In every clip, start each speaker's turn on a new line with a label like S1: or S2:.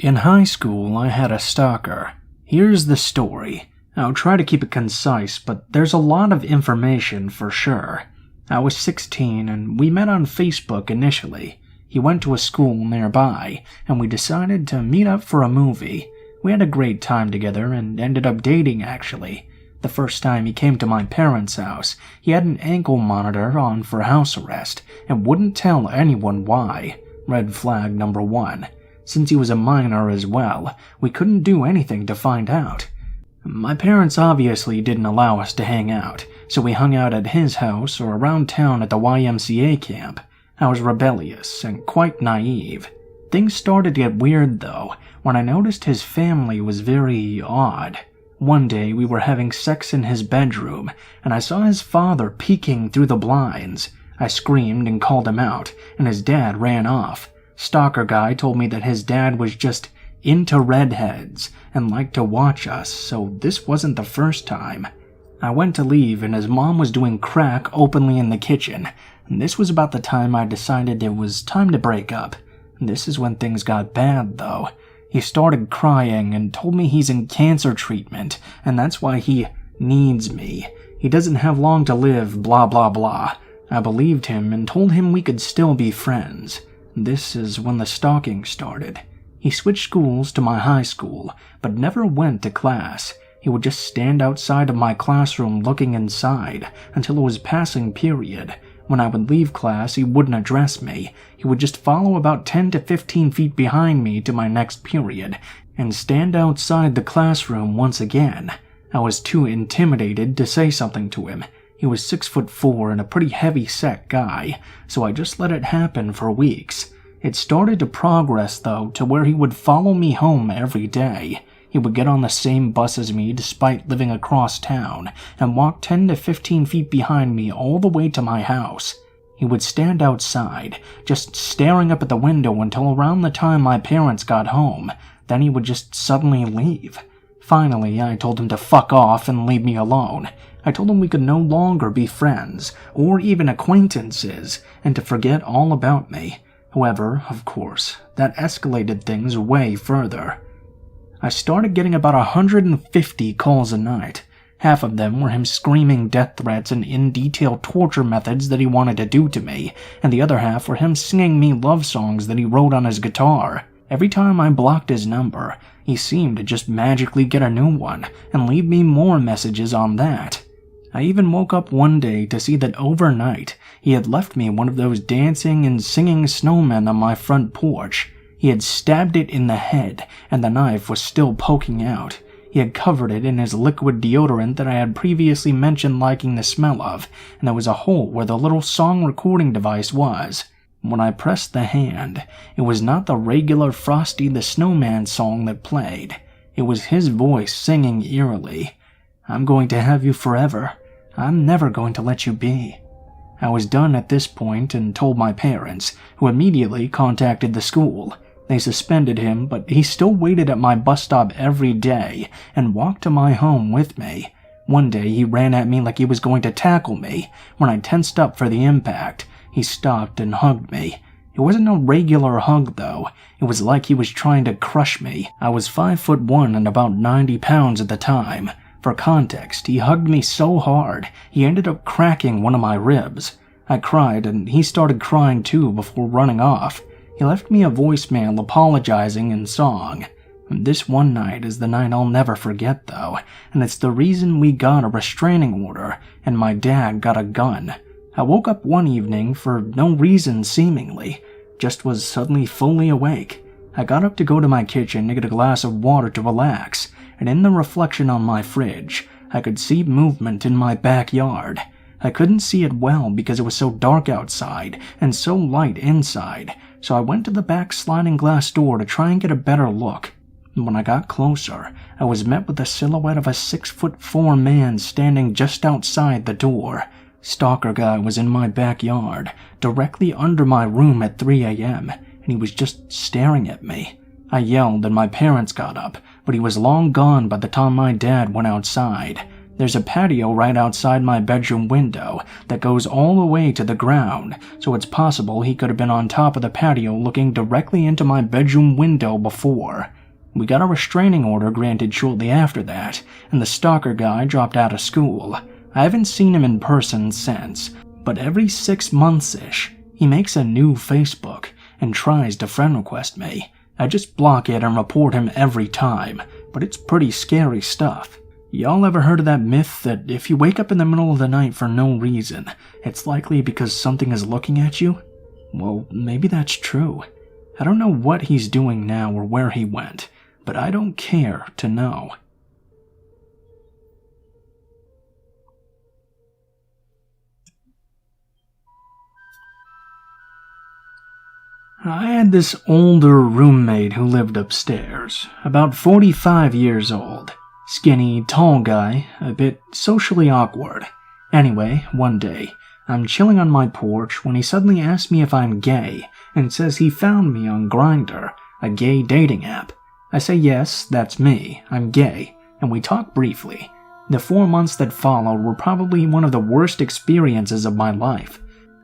S1: In high school, I had a stalker. Here's the story. I'll try to keep it concise, but there's a lot of information for sure. I was 16 and we met on Facebook initially. He went to a school nearby, and we decided to meet up for a movie. We had a great time together and ended up dating actually. The first time he came to my parents' house, he had an ankle monitor on for house arrest and wouldn't tell anyone why. Red flag number 1. Since he was a minor as well, we couldn't do anything to find out. My parents obviously didn't allow us to hang out, so we hung out at his house or around town at the YMCA camp. I was rebellious and quite naive. Things started to get weird though, when I noticed his family was very odd. One day we were having sex in his bedroom, and I saw his father peeking through the blinds. I screamed and called him out, and his dad ran off. Stalker guy told me that his dad was just into redheads and liked to watch us, so this wasn't the first time. I went to leave and his mom was doing crack openly in the kitchen. This was about the time I decided it was time to break up. This is when things got bad though. He started crying and told me he's in cancer treatment and that's why he needs me. He doesn't have long to live, blah blah blah. I believed him and told him we could still be friends. This is when the stalking started. He switched schools to my high school, but never went to class. He would just stand outside of my classroom looking inside until it was passing period. When I would leave class, he wouldn't address me. He would just follow about 10 to 15 feet behind me to my next period and stand outside the classroom once again. I was too intimidated to say something to him. He was 6'4" and a pretty heavy-set guy, so I just let it happen for weeks. It started to progress, though, to where he would follow me home every day. He would get on the same bus as me despite living across town, and walk 10 to 15 feet behind me all the way to my house. He would stand outside, just staring up at the window until around the time my parents got home. Then he would just suddenly leave. Finally, I told him to fuck off and leave me alone. I told him we could no longer be friends, or even acquaintances, and to forget all about me. However, of course, that escalated things way further. I started getting about 150 calls a night. Half of them were him screaming death threats and in-detail torture methods that he wanted to do to me, and the other half were him singing me love songs that he wrote on his guitar. Every time I blocked his number, he seemed to just magically get a new one and leave me more messages on that. I even woke up one day to see that overnight he had left me one of those dancing and singing snowmen on my front porch. He had stabbed it in the head and the knife was still poking out. He had covered it in his liquid deodorant that I had previously mentioned liking the smell of, and there was a hole where the little song recording device was. When I pressed the hand, it was not the regular Frosty the Snowman song that played. It was his voice singing eerily. "I'm going to have you forever. I'm never going to let you be." I was done at this point and told my parents, who immediately contacted the school. They suspended him, but he still waited at my bus stop every day and walked to my home with me. One day he ran at me like he was going to tackle me. When I tensed up for the impact, he stopped and hugged me. It wasn't a regular hug though. It was like he was trying to crush me. I was 5'1" and about 90 pounds at the time. For context, he hugged me so hard, he ended up cracking one of my ribs. I cried and he started crying too before running off. He left me a voicemail apologizing in song. This one night is the night I'll never forget though, and it's the reason we got a restraining order and my dad got a gun. I woke up one evening for no reason seemingly, just was suddenly fully awake. I got up to go to my kitchen to get a glass of water to relax, and in the reflection on my fridge, I could see movement in my backyard. I couldn't see it well because it was so dark outside and so light inside, so I went to the back sliding glass door to try and get a better look. When I got closer, I was met with the silhouette of a 6'4" man standing just outside the door. Stalker guy was in my backyard, directly under my room at 3 a.m., and he was just staring at me. I yelled and my parents got up, but he was long gone by the time my dad went outside. There's a patio right outside my bedroom window that goes all the way to the ground, so it's possible he could have been on top of the patio looking directly into my bedroom window before. We got a restraining order granted shortly after that, and the stalker guy dropped out of school. I haven't seen him in person since, but every 6 months-ish, he makes a new Facebook and tries to friend request me. I just block it and report him every time, but it's pretty scary stuff. Y'all ever heard of that myth that if you wake up in the middle of the night for no reason, it's likely because something is looking at you? Well, maybe that's true. I don't know what he's doing now or where he went, but I don't care to know. I had this older roommate who lived upstairs, about 45 years old. Skinny, tall guy, a bit socially awkward. Anyway, one day, I'm chilling on my porch when he suddenly asks me if I'm gay and says he found me on Grindr, a gay dating app. I say yes, that's me, I'm gay, and we talk briefly. The 4 months that followed were probably one of the worst experiences of my life.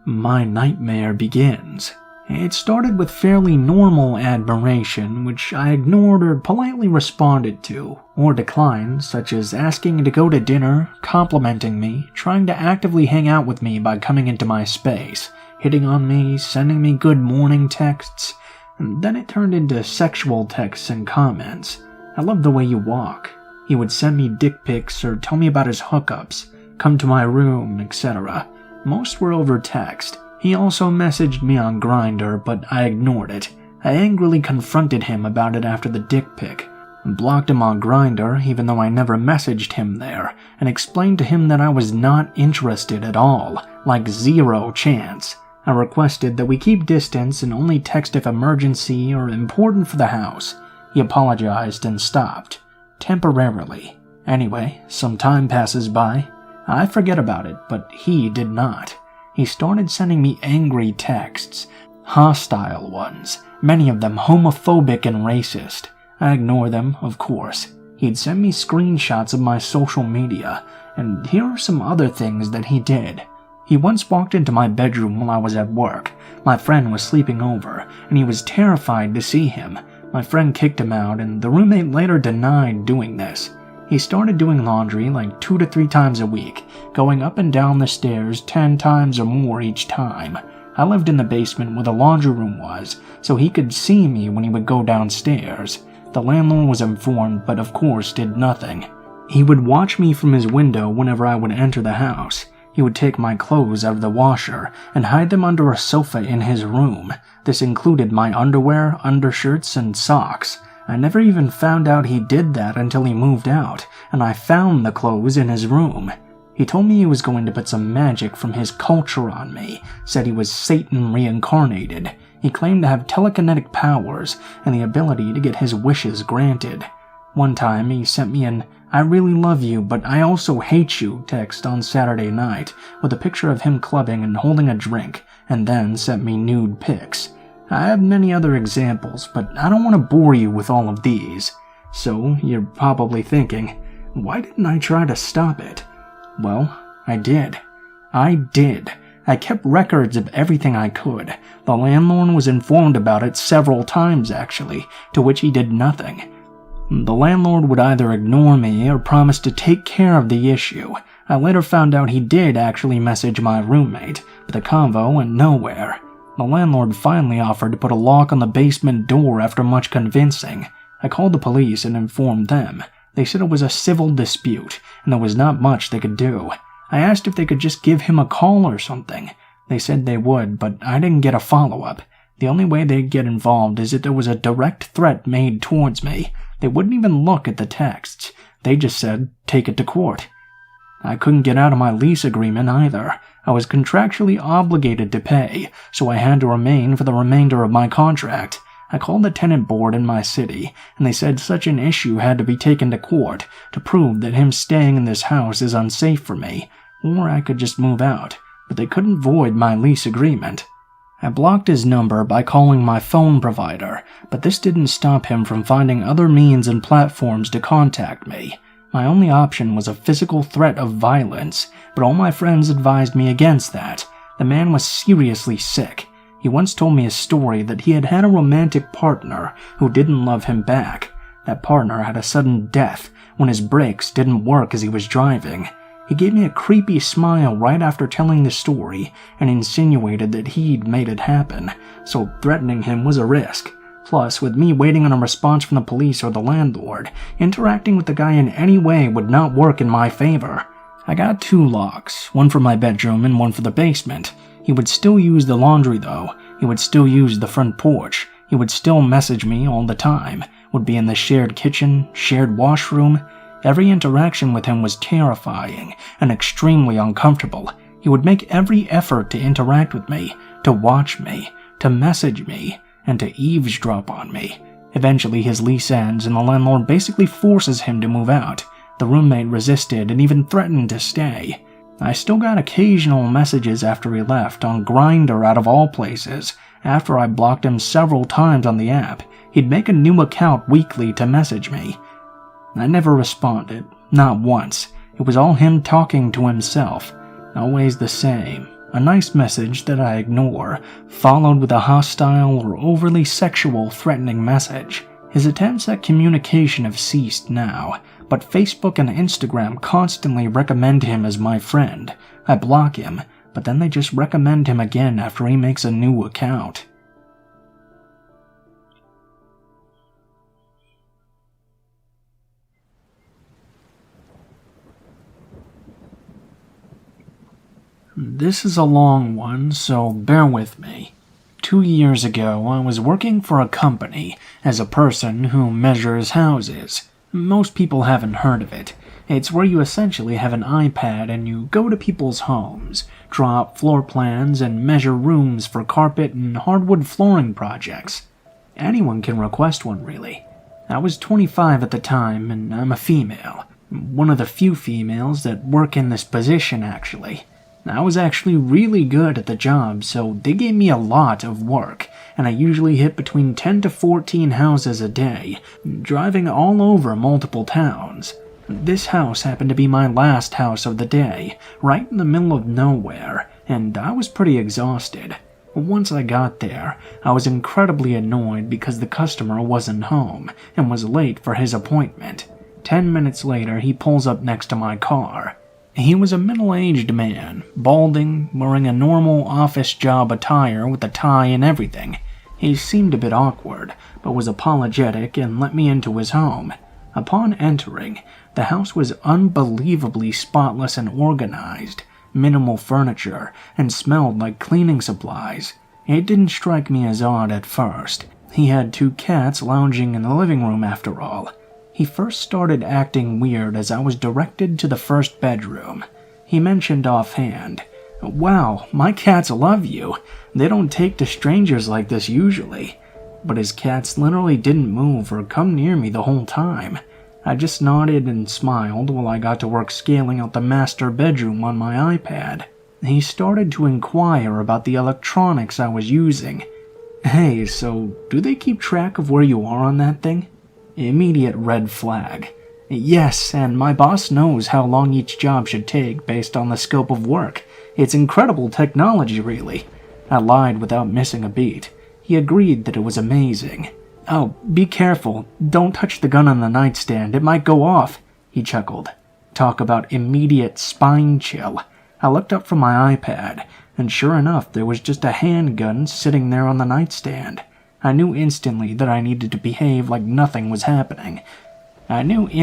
S1: My nightmare begins. It started with fairly normal admiration, which I ignored or politely responded to, or declined, such as asking to go to dinner, complimenting me, trying to actively hang out with me by coming into my space, hitting on me, sending me good morning texts, and then it turned into sexual texts and comments. I love the way you walk. He would send me dick pics or tell me about his hookups, come to my room, etc. Most were over text. He also messaged me on Grindr, but I ignored it. I angrily confronted him about it after the dick pic, and blocked him on Grindr even though I never messaged him there, and explained to him that I was not interested at all, like 0 chance. I requested that we keep distance and only text if emergency or important for the house. He apologized and stopped. Temporarily. Anyway, some time passes by. I forget about it, but he did not. He started sending me angry texts, hostile ones, many of them homophobic and racist. I ignore them, of course. He'd send me screenshots of my social media, and here are some other things that he did. He once walked into my bedroom while I was at work. My friend was sleeping over, and he was terrified to see him. My friend kicked him out, and the roommate later denied doing this. He started doing laundry like 2 to 3 times a week, going up and down the stairs 10 times or more each time. I lived in the basement where the laundry room was, so he could see me when he would go downstairs. The landlord was informed, but of course did nothing. He would watch me from his window whenever I would enter the house. He would take my clothes out of the washer and hide them under a sofa in his room. This included my underwear, undershirts, and socks. I never even found out he did that until he moved out, and I found the clothes in his room. He told me he was going to put some magic from his culture on me, said he was Satan reincarnated. He claimed to have telekinetic powers and the ability to get his wishes granted. One time he sent me an "I really love you, but I also hate you" text on Saturday night with a picture of him clubbing and holding a drink, and then sent me nude pics. I have many other examples, but I don't want to bore you with all of these. So, you're probably thinking, why didn't I try to stop it? Well, I did. I kept records of everything I could. The landlord was informed about it several times, actually, to which he did nothing. The landlord would either ignore me or promise to take care of the issue. I later found out he did actually message my roommate, but the convo went nowhere. The landlord finally offered to put a lock on the basement door after much convincing. I called the police and informed them. They said it was a civil dispute, and there was not much they could do. I asked if they could just give him a call or something. They said they would, but I didn't get a follow-up. The only way they'd get involved is if there was a direct threat made towards me. They wouldn't even look at the texts. They just said, take it to court. I couldn't get out of my lease agreement either. I was contractually obligated to pay, so I had to remain for the remainder of my contract. I called the tenant board in my city, and they said such an issue had to be taken to court to prove that him staying in this house is unsafe for me, or I could just move out, but they couldn't void my lease agreement. I blocked his number by calling my phone provider, but this didn't stop him from finding other means and platforms to contact me. My only option was a physical threat of violence, but all my friends advised me against that. The man was seriously sick. He once told me a story that he had had a romantic partner who didn't love him back. That partner had a sudden death when his brakes didn't work as he was driving. He gave me a creepy smile right after telling the story and insinuated that he'd made it happen, so threatening him was a risk. Plus, with me waiting on a response from the police or the landlord, interacting with the guy in any way would not work in my favor. I got 2 locks, one for my bedroom and one for the basement. He would still use the laundry though. He would still use the front porch. He would still message me all the time. Would be in the shared kitchen, shared washroom. Every interaction with him was terrifying and extremely uncomfortable. He would make every effort to interact with me, to watch me, to message me, and to eavesdrop on me. Eventually his lease ends and the landlord basically forces him to move out. The roommate resisted and even threatened to stay. I still got occasional messages after he left, on Grindr out of all places. After I blocked him several times on the app, he'd make a new account weekly to message me. I never responded, not once. It was all him talking to himself. Always the same. A nice message that I ignore, followed with a hostile or overly sexual threatening message. His attempts at communication have ceased now, but Facebook and Instagram constantly recommend him as my friend. I block him, but then they just recommend him again after he makes a new account. This is a long one, so bear with me. 2 years ago, I was working for a company as a person who measures houses. Most people haven't heard of it. It's where you essentially have an iPad and you go to people's homes, draw up floor plans, and measure rooms for carpet and hardwood flooring projects. Anyone can request one, really. I was 25 at the time, and I'm a female. One of the few females that work in this position, actually. I was actually really good at the job, so they gave me a lot of work, and I usually hit between 10 to 14 houses a day, driving all over multiple towns. This house happened to be my last house of the day, right in the middle of nowhere, and I was pretty exhausted. Once I got there, I was incredibly annoyed because the customer wasn't home and was late for his appointment. 10 minutes later, he pulls up next to my car. He was a middle-aged man, balding, wearing a normal office job attire with a tie and everything. He seemed a bit awkward, but was apologetic and let me into his home. Upon entering, the house was unbelievably spotless and organized, minimal furniture, and smelled like cleaning supplies. It didn't strike me as odd at first. He had 2 cats lounging in the living room after all. He first started acting weird as I was directed to the first bedroom. He mentioned offhand, "Wow, my cats love you. They don't take to strangers like this usually." But his cats literally didn't move or come near me the whole time. I just nodded and smiled while I got to work scaling out the master bedroom on my iPad. He started to inquire about the electronics I was using. "Hey, so do they keep track of where you are on that thing?" Immediate red flag. "Yes, and my boss knows how long each job should take based on the scope of work. It's incredible technology, really." I lied without missing a beat. He agreed that it was amazing. "Oh, be careful. Don't touch the gun on the nightstand. It might go off," he chuckled. Talk about immediate spine chill. I looked up from my iPad, and sure enough, there was just a handgun sitting there on the nightstand. I knew instantly that I needed to behave like nothing was happening. Nothing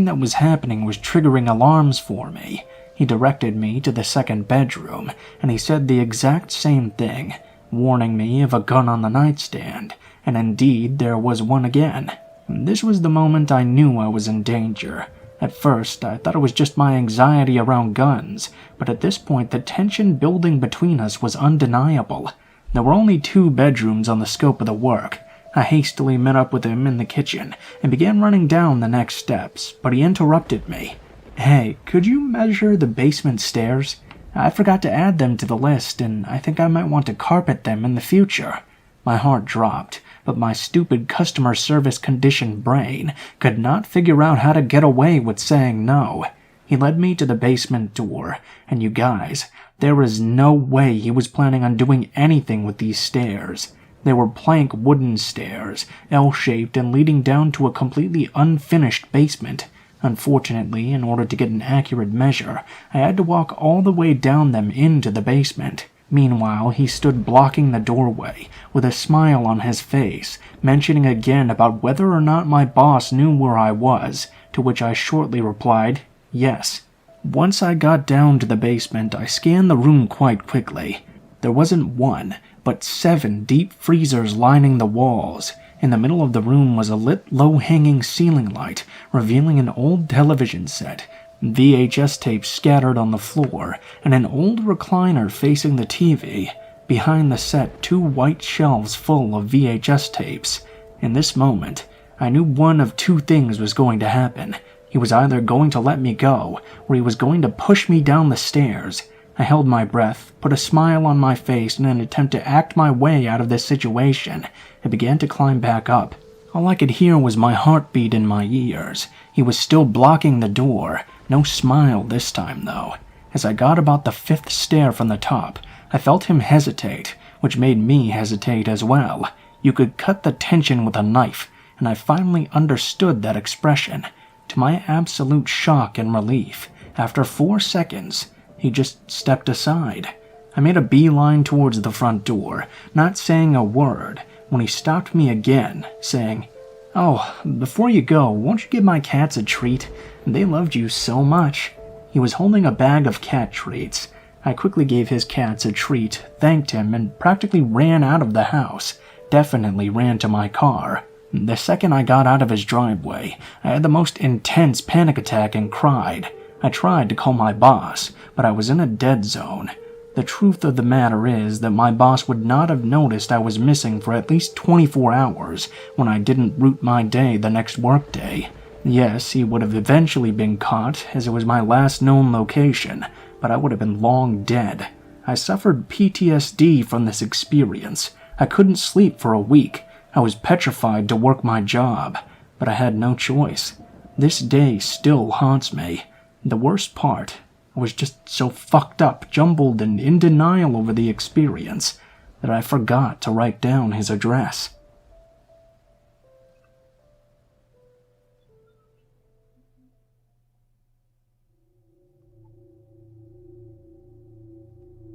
S1: that was happening was triggering alarms for me. He directed me to the second bedroom, and he said the exact same thing, warning me of a gun on the nightstand, and indeed there was one again. This was the moment I knew I was in danger. At first, I thought it was just my anxiety around guns, but at this point the tension building between us was undeniable. There were only 2 bedrooms on the scope of the work. I hastily met up with him in the kitchen and began running down the next steps, but he interrupted me. "Hey, could you measure the basement stairs? I forgot to add them to the list, and I think I might want to carpet them in the future." My heart dropped, but my stupid customer service conditioned brain could not figure out how to get away with saying no. He led me to the basement door, and you guys, there is no way he was planning on doing anything with these stairs. They were plank wooden stairs, L-shaped and leading down to a completely unfinished basement. Unfortunately, in order to get an accurate measure, I had to walk all the way down them into the basement. Meanwhile, he stood blocking the doorway, with a smile on his face, mentioning again about whether or not my boss knew where I was, to which I shortly replied, yes. Once I got down to the basement, I scanned the room quite quickly. There wasn't one, but 7 deep freezers lining the walls. In the middle of the room was a lit, low-hanging ceiling light, revealing an old television set, VHS tapes scattered on the floor, and an old recliner facing the TV. Behind the set, 2 white shelves full of VHS tapes. In this moment, I knew one of 2 things was going to happen. He was either going to let me go, or he was going to push me down the stairs. I held my breath, put a smile on my face in an attempt to act my way out of this situation, and began to climb back up. All I could hear was my heartbeat in my ears. He was still blocking the door. No smile this time, though. As I got about the 5th stair from the top, I felt him hesitate, which made me hesitate as well. You could cut the tension with a knife, and I finally understood that expression. To my absolute shock and relief, after 4 seconds, he just stepped aside. I made a beeline towards the front door, not saying a word, when he stopped me again, saying, "Oh, before you go, won't you give my cats a treat? They loved you so much." He was holding a bag of cat treats. I quickly gave his cats a treat, thanked him, and practically ran out of the house. Definitely ran to my car. The second I got out of his driveway, I had the most intense panic attack and cried. I tried to call my boss, but I was in a dead zone. The truth of the matter is that my boss would not have noticed I was missing for at least 24 hours when I didn't route my day the next workday. Yes, he would have eventually been caught, as it was my last known location, but I would have been long dead. I suffered PTSD from this experience. I couldn't sleep for a week. I was petrified to work my job, but I had no choice. This day still haunts me. The worst part, I was just so fucked up, jumbled, and in denial over the experience that I forgot to write down his address.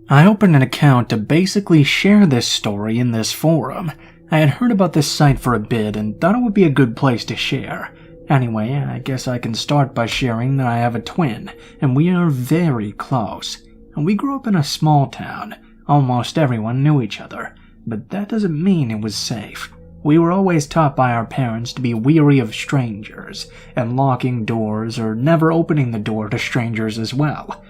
S1: I opened an account to basically share this story in this forum. I had heard about this site for a bit and thought it would be a good place to share. Anyway, I guess I can start by sharing that I have a twin, and we are very close. We grew up in a small town. Almost everyone knew each other, but that doesn't mean it was safe. We were always taught by our parents to be weary of strangers, and locking doors or never opening the door to strangers as well.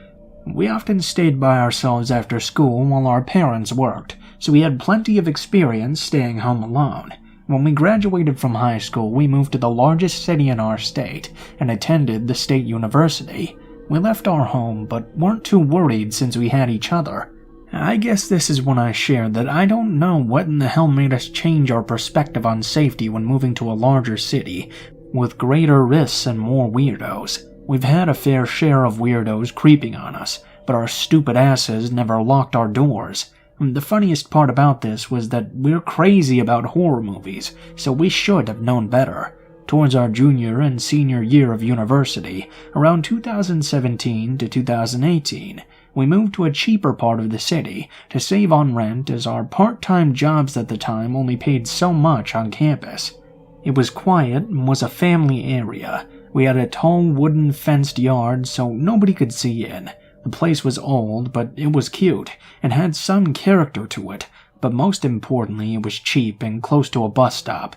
S1: We often stayed by ourselves after school while our parents worked, so we had plenty of experience staying home alone. When we graduated from high school, we moved to the largest city in our state and attended the state university. We left our home, but weren't too worried since we had each other. I guess this is when I shared that I don't know what in the hell made us change our perspective on safety when moving to a larger city, with greater risks and more weirdos. We've had a fair share of weirdos creeping on us, but our stupid asses never locked our doors. The funniest part about this was that we're crazy about horror movies, so we should have known better. Towards our junior and senior year of university, around 2017 to 2018, we moved to a cheaper part of the city to save on rent, as our part-time jobs at the time only paid so much on campus. It was quiet and was a family area. We had a tall wooden fenced yard so nobody could see in. The place was old, but it was cute, and had some character to it, but most importantly it was cheap and close to a bus stop.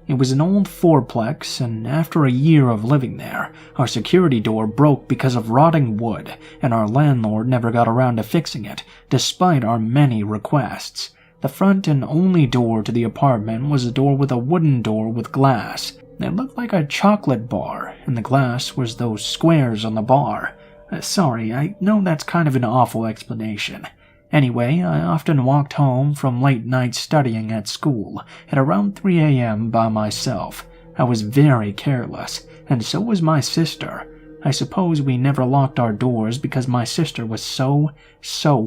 S1: It was an old fourplex, and after a year of living there, our security door broke because of rotting wood, and our landlord never got around to fixing it, despite our many requests. The front and only door to the apartment was a door with a wooden door with glass. It looked like a chocolate bar, and the glass was those squares on the bar. Sorry, I know that's kind of an awful explanation. Anyway, I often walked home from late night studying at school at around 3 a.m. by myself. I was very careless, and so was my sister. I suppose we never locked our doors because my sister was so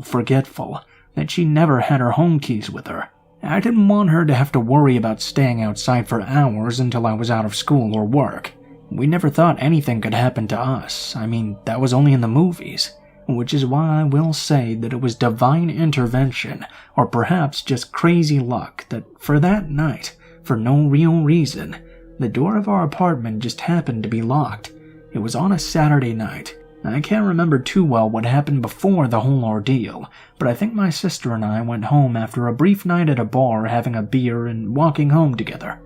S1: forgetful that she never had her home keys with her. I didn't want her to have to worry about staying outside for hours until I was out of school or work. We never thought anything could happen to us. I mean, that was only in the movies. Which is why I will say that it was divine intervention, or perhaps just crazy luck, that for that night, for no real reason, the door of our apartment just happened to be locked. It was on a Saturday night. I can't remember too well what happened before the whole ordeal, but I think my sister and I went home after a brief night at a bar having a beer and walking home together.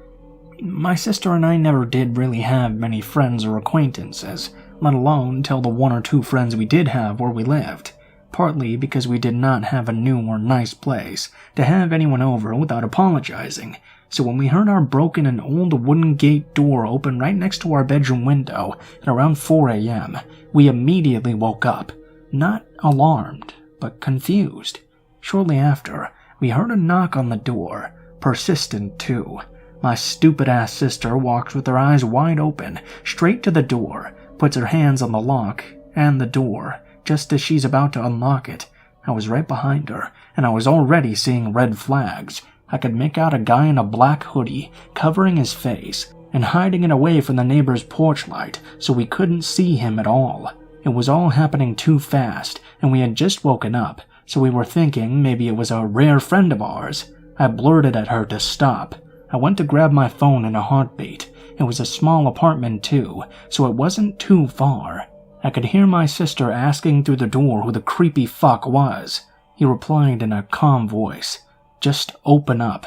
S1: My sister and I never did really have many friends or acquaintances, let alone tell the one or two friends we did have where we lived, partly because we did not have a new or nice place to have anyone over without apologizing. So when we heard our broken and old wooden gate door open right next to our bedroom window at around 4 a.m., we immediately woke up, not alarmed, but confused. Shortly after, we heard a knock on the door, persistent too. My stupid-ass sister walks with her eyes wide open, straight to the door, puts her hands on the lock and the door just as she's about to unlock it. I was right behind her, and I was already seeing red flags. I could make out a guy in a black hoodie, covering his face, and hiding it away from the neighbor's porch light so we couldn't see him at all. It was all happening too fast, and we had just woken up, so we were thinking maybe it was a rare friend of ours. I blurted at her to stop. I went to grab my phone in a heartbeat. It was a small apartment too, so it wasn't too far. I could hear my sister asking through the door who the creepy fuck was. He replied in a calm voice, "Just open up."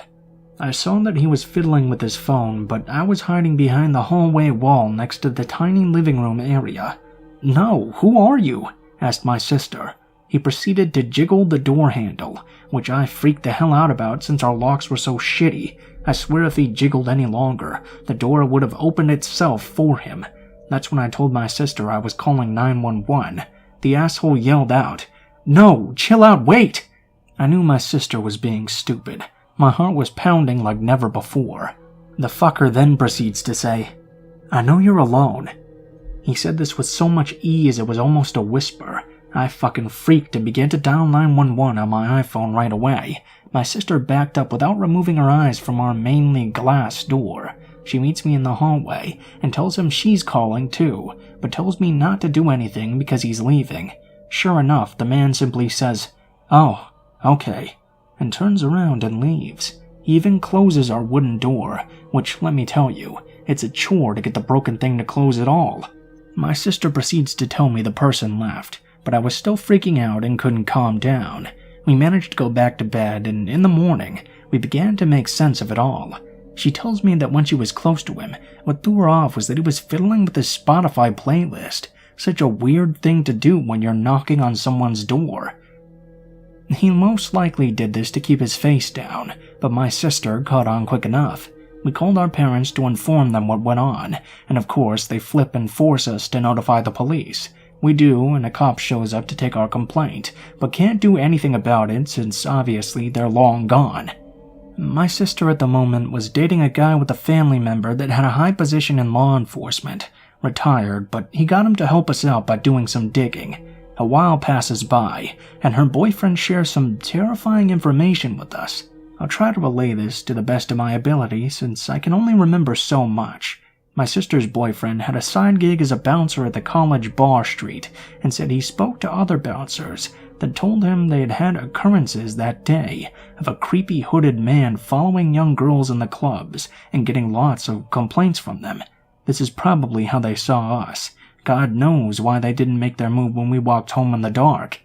S1: I saw that he was fiddling with his phone, but I was hiding behind the hallway wall next to the tiny living room area. "No, who are you?" asked my sister. He proceeded to jiggle the door handle, which I freaked the hell out about since our locks were so shitty. I swear if he jiggled any longer, the door would have opened itself for him. That's when I told my sister I was calling 911. The asshole yelled out, "No, chill out, wait!" I knew my sister was being stupid. My heart was pounding like never before. The fucker then proceeds to say, "I know you're alone." He said this with so much ease it was almost a whisper. I fucking freaked and began to dial 911 on my iPhone right away. My sister backed up without removing her eyes from our mainly glass door. She meets me in the hallway and tells him she's calling too, but tells me not to do anything because he's leaving. Sure enough, the man simply says, "Oh, okay," and turns around and leaves. He even closes our wooden door, which, let me tell you, it's a chore to get the broken thing to close at all. My sister proceeds to tell me the person left, but I was still freaking out and couldn't calm down. We managed to go back to bed, and in the morning, we began to make sense of it all. She tells me that when she was close to him, what threw her off was that he was fiddling with his Spotify playlist. Such a weird thing to do when you're knocking on someone's door. He most likely did this to keep his face down, but my sister caught on quick enough. We called our parents to inform them what went on, and of course they flip and force us to notify the police. We do, and a cop shows up to take our complaint, but can't do anything about it since obviously they're long gone. My sister at the moment was dating a guy with a family member that had a high position in law enforcement. Retired, but he got him to help us out by doing some digging. A while passes by, and her boyfriend shares some terrifying information with us. I'll try to relay this to the best of my ability since I can only remember so much. My sister's boyfriend had a side gig as a bouncer at the college bar street and said he spoke to other bouncers that told him they had had occurrences that day of a creepy hooded man following young girls in the clubs and getting lots of complaints from them. This is probably how they saw us. God knows why they didn't make their move when we walked home in the dark.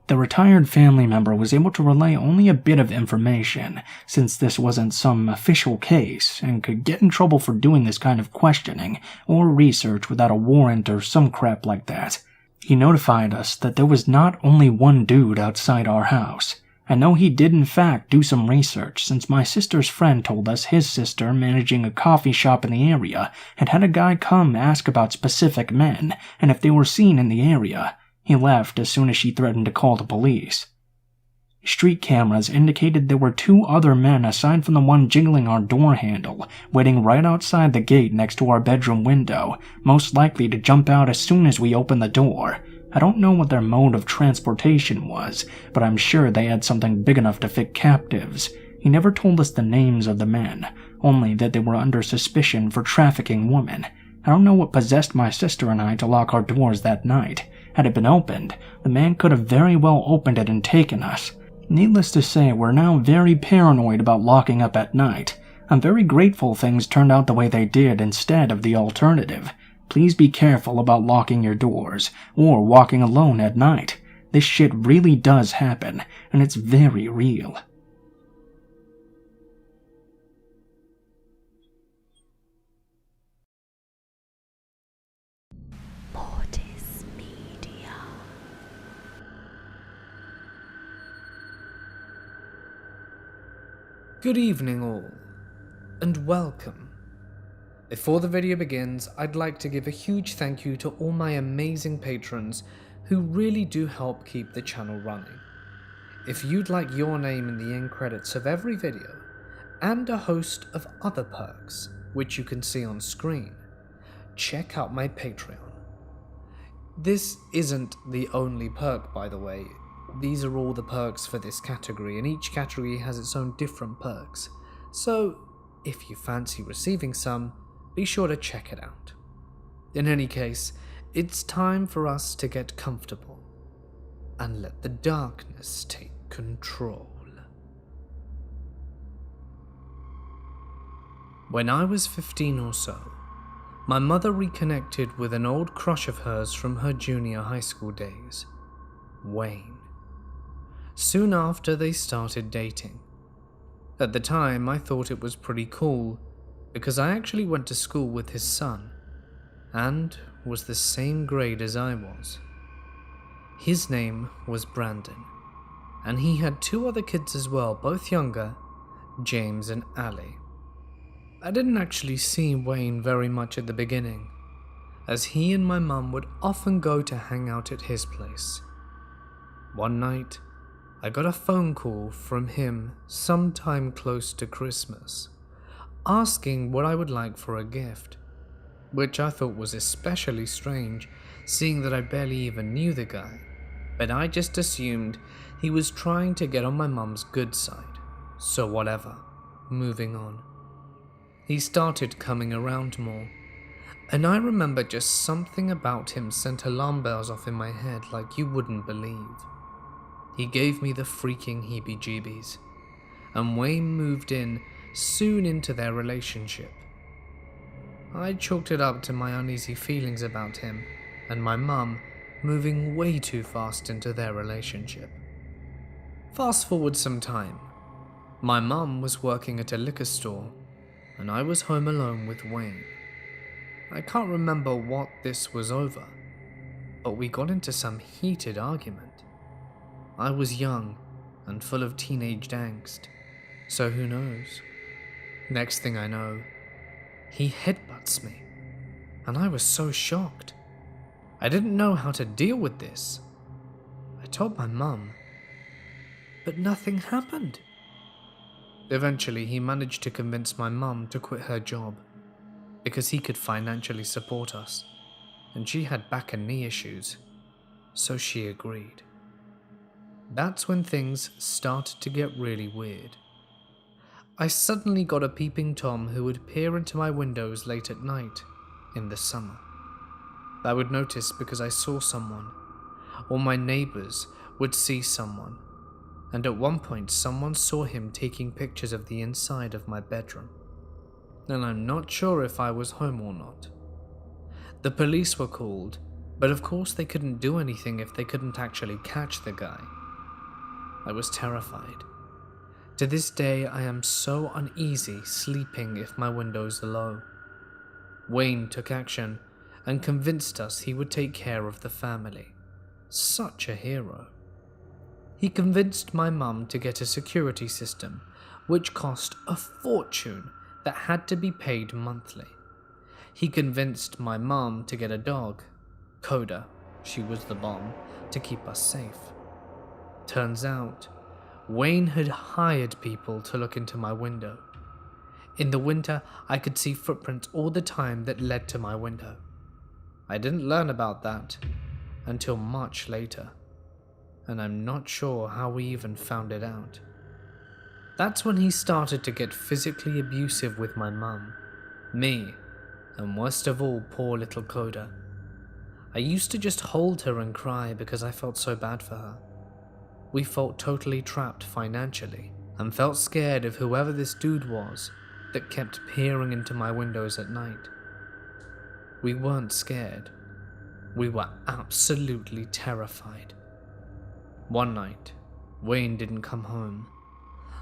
S1: The retired family member was able to relay only a bit of information, since this wasn't some official case, and could get in trouble for doing this kind of questioning or research without a warrant or some crap like that. He notified us that there was not only one dude outside our house. I know he did in fact do some research, since my sister's friend told us his sister, managing a coffee shop in the area, had had a guy come ask about specific men, and if they were seen in the area. He left as soon as she threatened to call the police. Street cameras indicated there were 2 other men aside from the one jiggling our door handle, waiting right outside the gate next to our bedroom window, most likely to jump out as soon as we opened the door. I don't know what their mode of transportation was, but I'm sure they had something big enough to fit captives. He never told us the names of the men, only that they were under suspicion for trafficking women. I don't know what possessed my sister and I to lock our doors that night. Had it been opened, the man could have very well opened it and taken us. Needless to say, we're now very paranoid about locking up at night. I'm very grateful things turned out the way they did instead of the alternative. Please be careful about locking your doors, or walking alone at night. This shit really does happen, and it's very real.
S2: Portis Media.
S3: Good evening all, and welcome. Before the video begins, I'd like to give a huge thank you to all my amazing patrons who really do help keep the channel running. If you'd like your name in the end credits of every video, and a host of other perks, which you can see on screen, check out my Patreon. This isn't the only perk, by the way. These are all the perks for this category, and each category has its own different perks. So, if you fancy receiving some, be sure to check it out. In any case, it's time for us to get comfortable and let the darkness take control. When I was 15 or so, my mother reconnected with an old crush of hers from her junior high school days, Wayne. Soon after, they started dating. At the time, I thought it was pretty cool, because I actually went to school with his son, and was the same grade as I was. His name was Brandon, and he had 2 other kids as well, both younger, James and Ali. I didn't actually see Wayne very much at the beginning, as he and my mum would often go to hang out at his place. One night, I got a phone call from him sometime close to Christmas, asking what I would like for a gift, which I thought was especially strange, seeing that I barely even knew the guy, but I just assumed he was trying to get on my mum's good side, so whatever, moving on. He started coming around more, and I remember just something about him sent alarm bells off in my head like you wouldn't believe. He gave me the freaking heebie-jeebies, and Wayne moved in soon into their relationship. I chalked it up to my uneasy feelings about him and my mum moving way too fast into their relationship. Fast forward some time. My mum was working at a liquor store, and I was home alone with Wayne. I can't remember what this was over, but we got into some heated argument. I was young and full of teenage angst, so who knows? Next thing I know, he headbutts me, and I was so shocked. I didn't know how to deal with this. I told my mum, but nothing happened. Eventually, he managed to convince my mum to quit her job because he could financially support us, and she had back and knee issues, so she agreed. That's when things started to get really weird. I suddenly got a peeping Tom who would peer into my windows late at night in the summer. I would notice because I saw someone, or my neighbors would see someone, and at one point someone saw him taking pictures of the inside of my bedroom, and I'm not sure if I was home or not. The police were called, but of course they couldn't do anything if they couldn't actually catch the guy. I was terrified. To this day, I am so uneasy sleeping if my windows are low. Wayne took action and convinced us he would take care of the family. Such a hero. He convinced my mum to get a security system, which cost a fortune that had to be paid monthly. He convinced my mum to get a dog, Coda, she was the bomb, to keep us safe. Turns out, Wayne had hired people to look into my window. In the winter, I could see footprints all the time that led to my window. I didn't learn about that until much later, and I'm not sure how we even found it out. That's when he started to get physically abusive with my mum, me, and worst of all, poor little Coda. I used to just hold her and cry because I felt so bad for her. We felt totally trapped financially and felt scared of whoever this dude was that kept peering into my windows at night. We weren't scared. We were absolutely terrified. One night, Wayne didn't come home.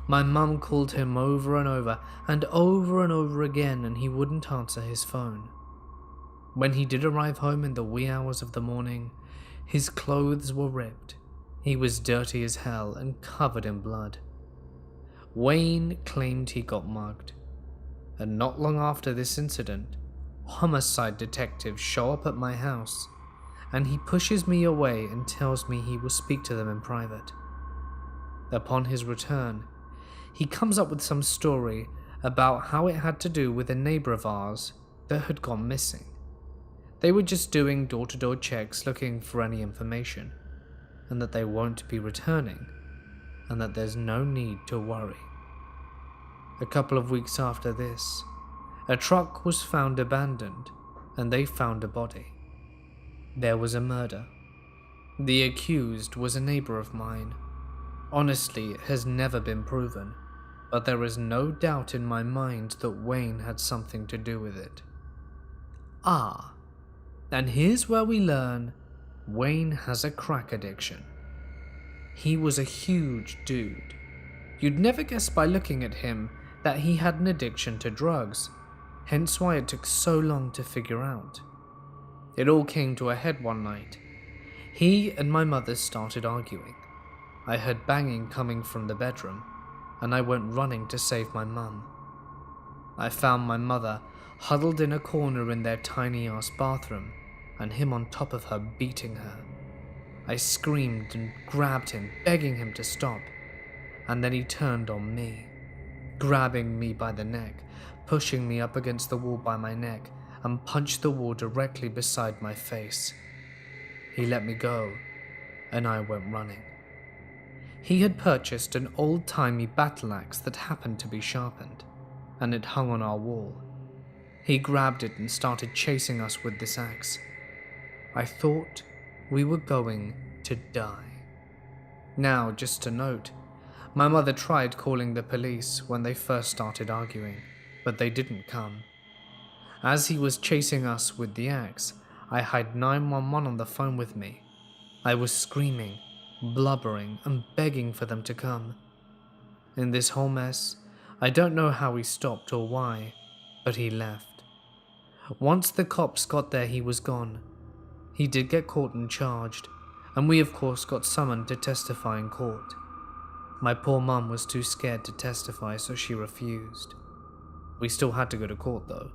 S3: My mum called him over and over again, and he wouldn't answer his phone. When he did arrive home in the wee hours of the morning, his clothes were ripped. He was dirty as hell and covered in blood. Wayne claimed he got mugged. And not long after this incident, homicide detectives show up at my house, and he pushes me away and tells me he will speak to them in private. Upon his return, he comes up with some story about how it had to do with a neighbor of ours that had gone missing. They were just doing door-to-door checks looking for any information, and that they won't be returning, and that there's no need to worry. A couple of weeks after this, a truck was found abandoned, and they found a body. There was a murder. The accused was a neighbor of mine. Honestly, it has never been proven, but there is no doubt in my mind that Wayne had something to do with it. And here's where we learn Wayne has a crack addiction. He was a huge dude. You'd never guess by looking at him that he had an addiction to drugs, hence why it took so long to figure out. It all came to a head one night. He and my mother started arguing. I heard banging coming from the bedroom, and I went running to save my mum. I found my mother huddled in a corner in their tiny-ass bathroom, and him on top of her beating her. I screamed and grabbed him, begging him to stop, and then he turned on me, grabbing me by the neck, pushing me up against the wall by my neck, and punched the wall directly beside my face. He let me go, and I went running. He had purchased an old-timey battle axe that happened to be sharpened, and it hung on our wall. He grabbed it and started chasing us with this axe. I thought we were going to die. Now, just to note, my mother tried calling the police when they first started arguing, but they didn't come. As he was chasing us with the axe, I had 911 on the phone with me. I was screaming, blubbering, and begging for them to come. In this whole mess, I don't know how he stopped or why, but he left. Once the cops got there, he was gone. He did get caught and charged, and we of course got summoned to testify in court. My poor mum was too scared to testify, so she refused. We still had to go to court though,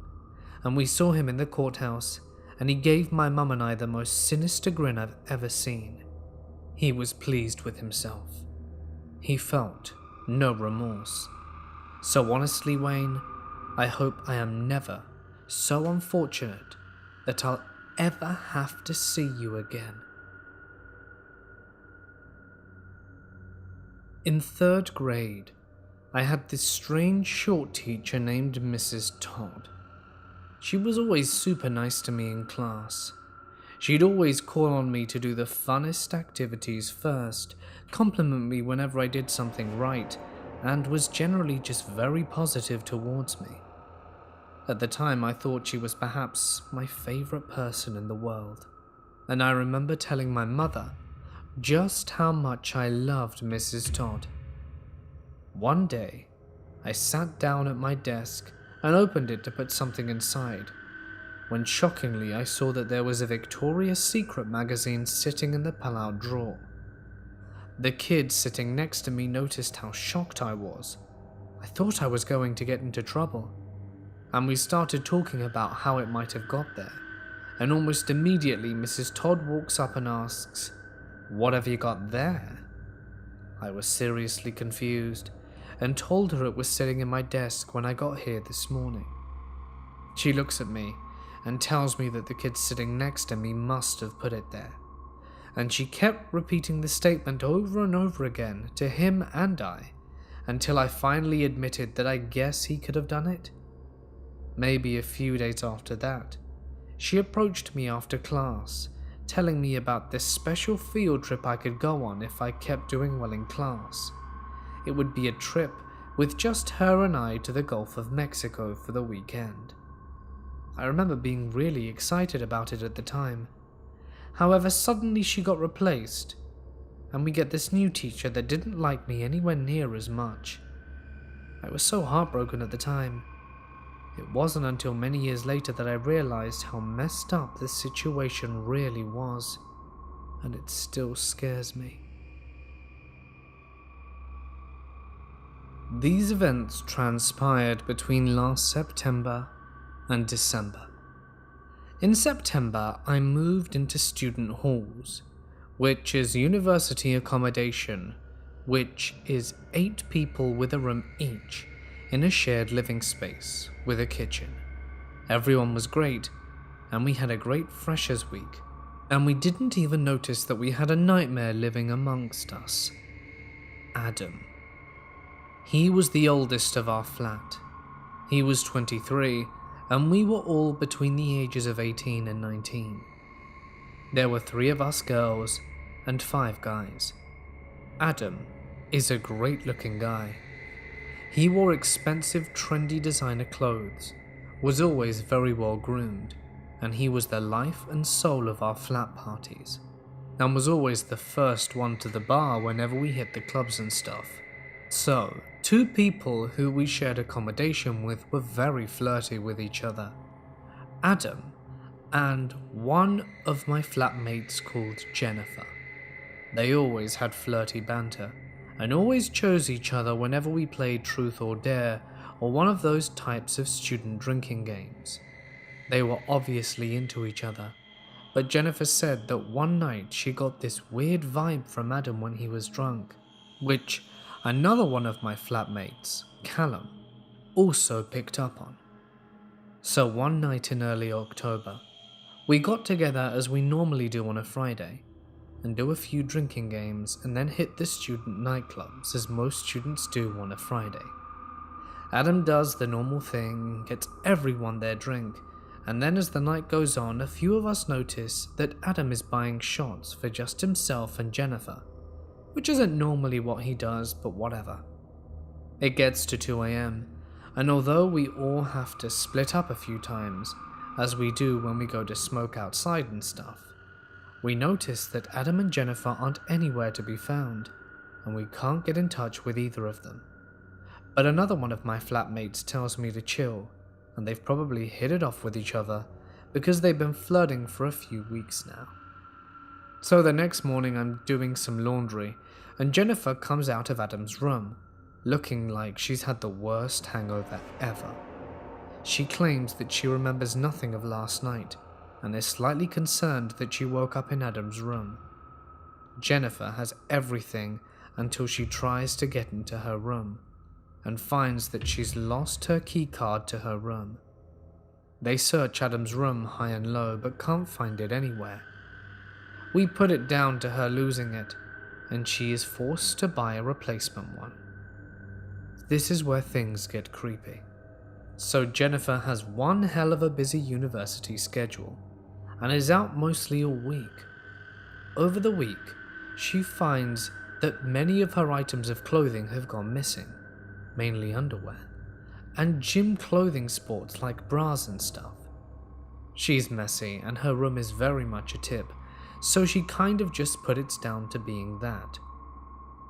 S3: and we saw him in the courthouse, and he gave my mum and I the most sinister grin I've ever seen. He was pleased with himself. He felt no remorse. So honestly, Wayne, I hope I am never so unfortunate that I'll ever have to see you again. In 3rd grade, I had this strange short teacher named Mrs. Todd. She was always super nice to me in class. She'd always call on me to do the funnest activities first, compliment me whenever I did something right, and was generally just very positive towards me. At the time, I thought she was perhaps my favorite person in the world, and I remember telling my mother just how much I loved Mrs. Todd. One day, I sat down at my desk and opened it to put something inside, when shockingly I saw that there was a Victoria's Secret magazine sitting in the pull-out drawer. The kid sitting next to me noticed how shocked I was. I thought I was going to get into trouble, and we started talking about how it might have got there, and almost immediately Mrs. Todd walks up and asks, "What have you got there?" I was seriously confused and told her it was sitting in my desk when I got here this morning. She looks at me and tells me that the kid sitting next to me must have put it there, and she kept repeating the statement over and over again to him and I, until I finally admitted that I guess he could have done it. Maybe a few days after that, she approached me after class, telling me about this special field trip I could go on if I kept doing well in class. It would be a trip with just her and I to the Gulf of Mexico for the weekend. I remember being really excited about it at the time. However, suddenly she got replaced, and we get this new teacher that didn't like me anywhere near as much. I was so heartbroken at the time. It wasn't until many years later that I realized how messed up this situation really was, and it still scares me. These events transpired between last September and December. In September, I moved into student halls, which is university accommodation, which is 8 people with a room each in a shared living space with a kitchen. Everyone was great, and we had a great freshers week, and we didn't even notice that we had a nightmare living amongst us. Adam. He was the oldest of our flat. He was 23, and we were all between the ages of 18 and 19. There were 3 of us girls and 5 guys. Adam is a great-looking guy. He wore expensive, trendy designer clothes, was always very well groomed, and he was the life and soul of our flat parties, and was always the first one to the bar whenever we hit the clubs and stuff. So, 2 people who we shared accommodation with were very flirty with each other. Adam and one of my flatmates called Jennifer. They always had flirty banter, and always chose each other whenever we played Truth or Dare or one of those types of student drinking games. They were obviously into each other, but Jennifer said that one night she got this weird vibe from Adam when he was drunk, which another one of my flatmates, Callum, also picked up on. So one night in early October, we got together as we normally do on a Friday, and do a few drinking games and then hit the student nightclubs as most students do on a Friday. Adam does the normal thing, gets everyone their drink, and then as the night goes on, a few of us notice that Adam is buying shots for just himself and Jennifer, which isn't normally what he does, but whatever. It gets to 2 AM, and although we all have to split up a few times, as we do when we go to smoke outside and stuff, we notice that Adam and Jennifer aren't anywhere to be found, and we can't get in touch with either of them. But another one of my flatmates tells me to chill, and they've probably hit it off with each other because they've been flirting for a few weeks now. So the next morning I'm doing some laundry, and Jennifer comes out of Adam's room, looking like she's had the worst hangover ever. She claims that she remembers nothing of last night, and is slightly concerned that she woke up in Adam's room. Jennifer has everything until she tries to get into her room, and finds that she's lost her key card to her room. They search Adam's room high and low, but can't find it anywhere. We put it down to her losing it, and she is forced to buy a replacement one. This is where things get creepy. So Jennifer has one hell of a busy university schedule, and is out mostly all week. Over the week, she finds that many of her items of clothing have gone missing, mainly underwear, and gym clothing sports like bras and stuff. She's messy, and her room is very much a tip, so she kind of just put it down to being that.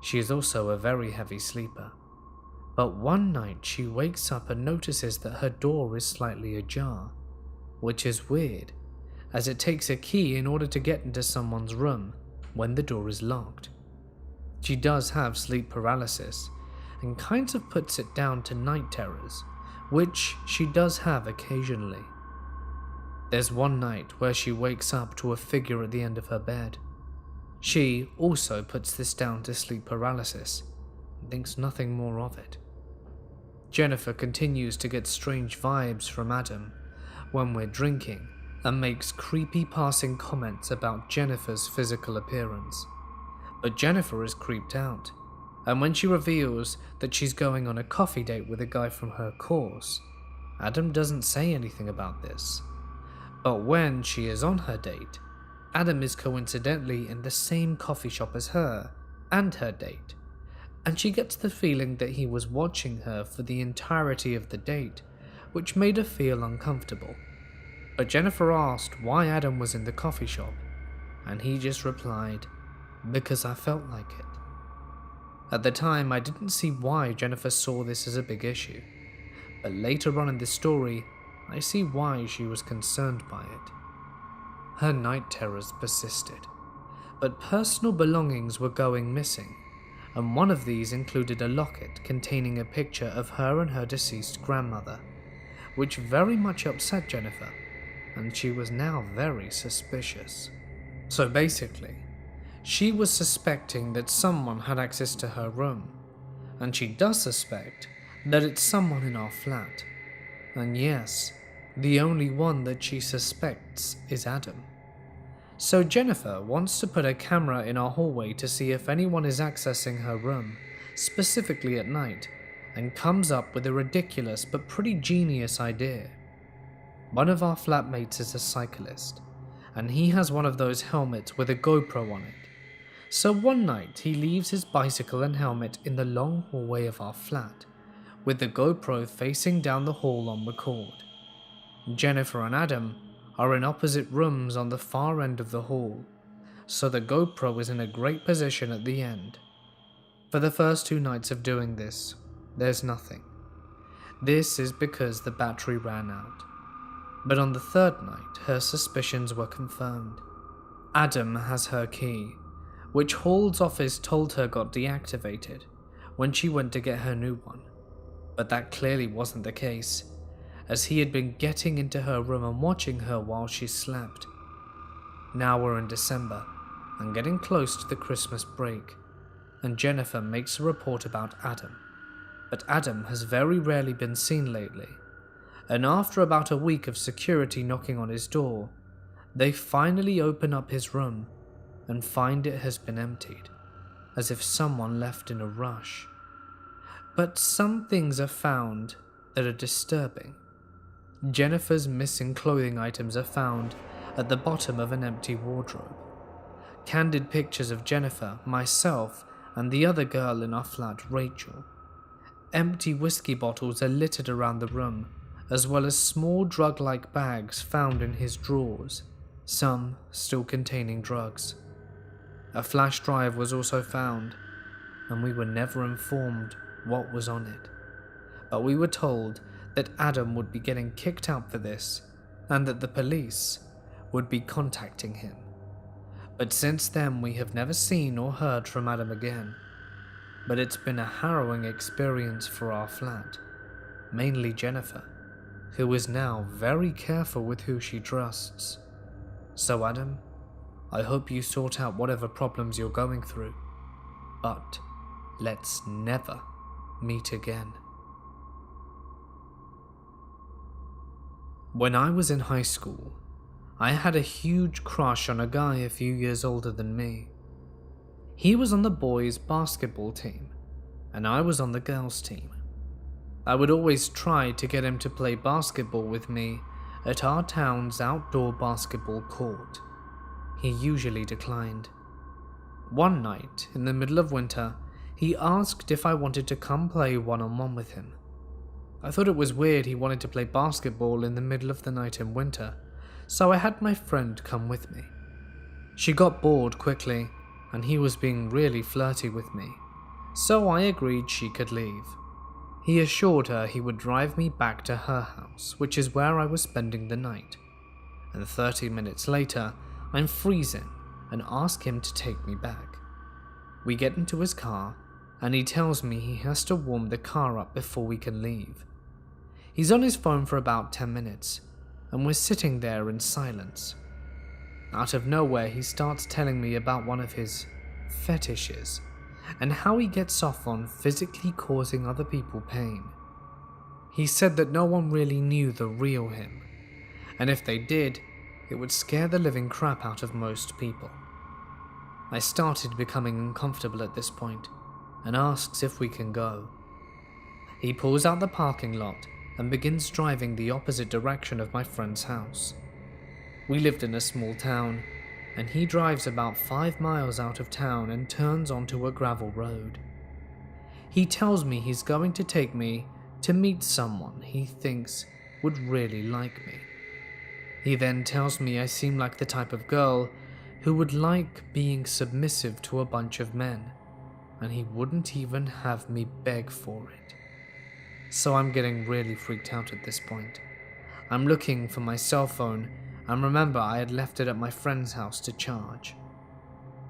S3: She is also a very heavy sleeper, but one night she wakes up and notices that her door is slightly ajar, which is weird, as it takes a key in order to get into someone's room when the door is locked. She does have sleep paralysis, and kind of puts it down to night terrors, which she does have occasionally. There's one night where she wakes up to a figure at the end of her bed. She also puts this down to sleep paralysis and thinks nothing more of it. Jennifer continues to get strange vibes from Adam when we're drinking and makes creepy passing comments about Jennifer's physical appearance. But Jennifer is creeped out, and when she reveals that she's going on a coffee date with a guy from her course, Adam doesn't say anything about this. But when she is on her date, Adam is coincidentally in the same coffee shop as her and her date, and she gets the feeling that he was watching her for the entirety of the date, which made her feel uncomfortable. But Jennifer asked why Adam was in the coffee shop, and he just replied, "Because I felt like it." At the time, I didn't see why Jennifer saw this as a big issue, but later on in the story, I see why she was concerned by it. Her night terrors persisted, but personal belongings were going missing, and one of these included a locket containing a picture of her and her deceased grandmother, which very much upset Jennifer, and she was now very suspicious. So basically, she was suspecting that someone had access to her room, and she does suspect that it's someone in our flat. And yes, the only one that she suspects is Adam. So Jennifer wants to put a camera in our hallway to see if anyone is accessing her room, specifically at night, and comes up with a ridiculous but pretty genius idea. One of our flatmates is a cyclist, and he has one of those helmets with a GoPro on it. So one night he leaves his bicycle and helmet in the long hallway of our flat, with the GoPro facing down the hall on record. Jennifer and Adam are in opposite rooms on the far end of the hall, so the GoPro is in a great position at the end. For the first 2 nights of doing this, there's nothing. This is because the battery ran out. But on the 3rd night, her suspicions were confirmed. Adam has her key, which Hall's office told her got deactivated when she went to get her new one. But that clearly wasn't the case, as he had been getting into her room and watching her while she slept. Now we're in December and getting close to the Christmas break, and Jennifer makes a report about Adam. But Adam has very rarely been seen lately, and after about a week of security knocking on his door, they finally open up his room and find it has been emptied, as if someone left in a rush. But some things are found that are disturbing. Jennifer's missing clothing items are found at the bottom of an empty wardrobe. Candid pictures of Jennifer, myself, and the other girl in our flat, Rachel. Empty whiskey bottles are littered around the room, as well as small drug-like bags found in his drawers, some still containing drugs. A flash drive was also found, and we were never informed what was on it. But we were told that Adam would be getting kicked out for this, and that the police would be contacting him. But since then we have never seen or heard from Adam again. But it's been a harrowing experience for our flat, mainly Jennifer, who is now very careful with who she trusts. So Adam, I hope you sort out whatever problems you're going through, but let's never meet again. When I was in high school, I had a huge crush on a guy a few years older than me. He was on the boys' basketball team, and I was on the girls' team. I would always try to get him to play basketball with me at our town's outdoor basketball court. He usually declined. One night, in the middle of winter, he asked if I wanted to come play one-on-one with him. I thought it was weird he wanted to play basketball in the middle of the night in winter, so I had my friend come with me. She got bored quickly, and he was being really flirty with me, so I agreed she could leave. He assured her he would drive me back to her house, which is where I was spending the night. And 30 minutes later, I'm freezing and ask him to take me back. We get into his car, and he tells me he has to warm the car up before we can leave. He's on his phone for about 10 minutes, and we're sitting there in silence. Out of nowhere, he starts telling me about one of his fetishes and how he gets off on physically causing other people pain. He said that no one really knew the real him, and if they did, it would scare the living crap out of most people. I started becoming uncomfortable at this point and asks if we can go. He pulls out the parking lot and begins driving the opposite direction of my friend's house. We lived in a small town, and he drives about 5 miles out of town and turns onto a gravel road. He tells me he's going to take me to meet someone he thinks would really like me. He then tells me I seem like the type of girl who would like being submissive to a bunch of men, and he wouldn't even have me beg for it. So I'm getting really freaked out at this point. I'm looking for my cell phone and remember I had left it at my friend's house to charge.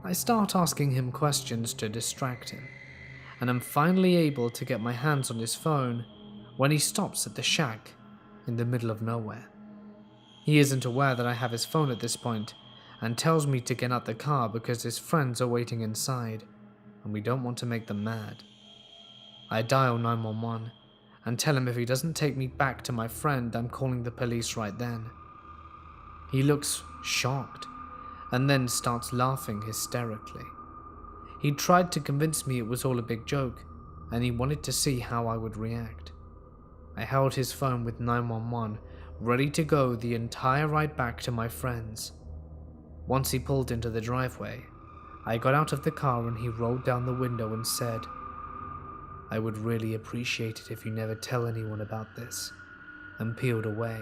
S3: I start asking him questions to distract him, and I'm finally able to get my hands on his phone when he stops at the shack in the middle of nowhere. He isn't aware that I have his phone at this point and tells me to get out the car because his friends are waiting inside and we don't want to make them mad. I dial 911 and tell him if he doesn't take me back to my friend, I'm calling the police right then. He looks shocked and then starts laughing hysterically. He tried to convince me it was all a big joke and he wanted to see how I would react. I held his phone with 911 ready to go the entire ride back to my friend's. Once he pulled into the driveway, I got out of the car and he rolled down the window and said, "I would really appreciate it if you never tell anyone about this," and peeled away.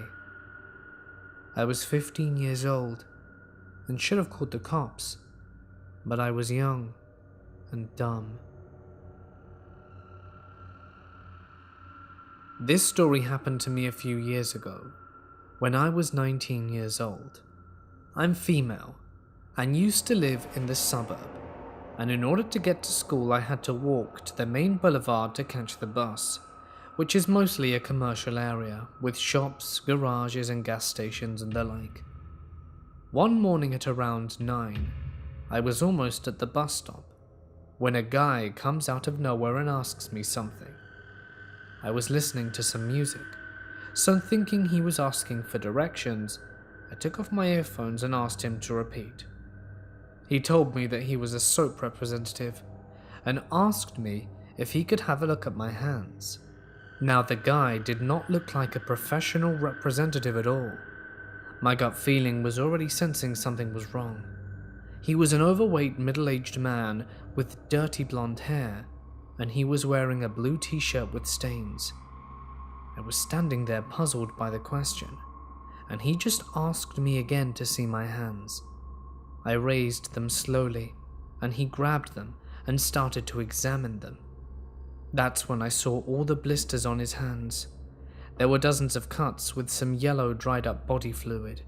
S3: I was 15 years old and should have called the cops, but I was young and dumb. This story happened to me a few years ago, when I was 19 years old. I'm female and used to live in the suburb, and in order to get to school I had to walk to the main boulevard to catch the bus, which is mostly a commercial area with shops, garages and gas stations and the like. One morning at around 9, I was almost at the bus stop when a guy comes out of nowhere and asks me something. I was listening to some music, so thinking he was asking for directions, I took off my earphones and asked him to repeat. He told me that he was a soap representative and asked me if he could have a look at my hands. Now the guy did not look like a professional representative at all. My gut feeling was already sensing something was wrong. He was an overweight middle-aged man with dirty blonde hair, and he was wearing a blue t-shirt with stains. I was standing there puzzled by the question, and he just asked me again to see my hands. I raised them slowly, and he grabbed them and started to examine them. That's when I saw all the blisters on his hands. There were dozens of cuts with some yellow dried up body fluid.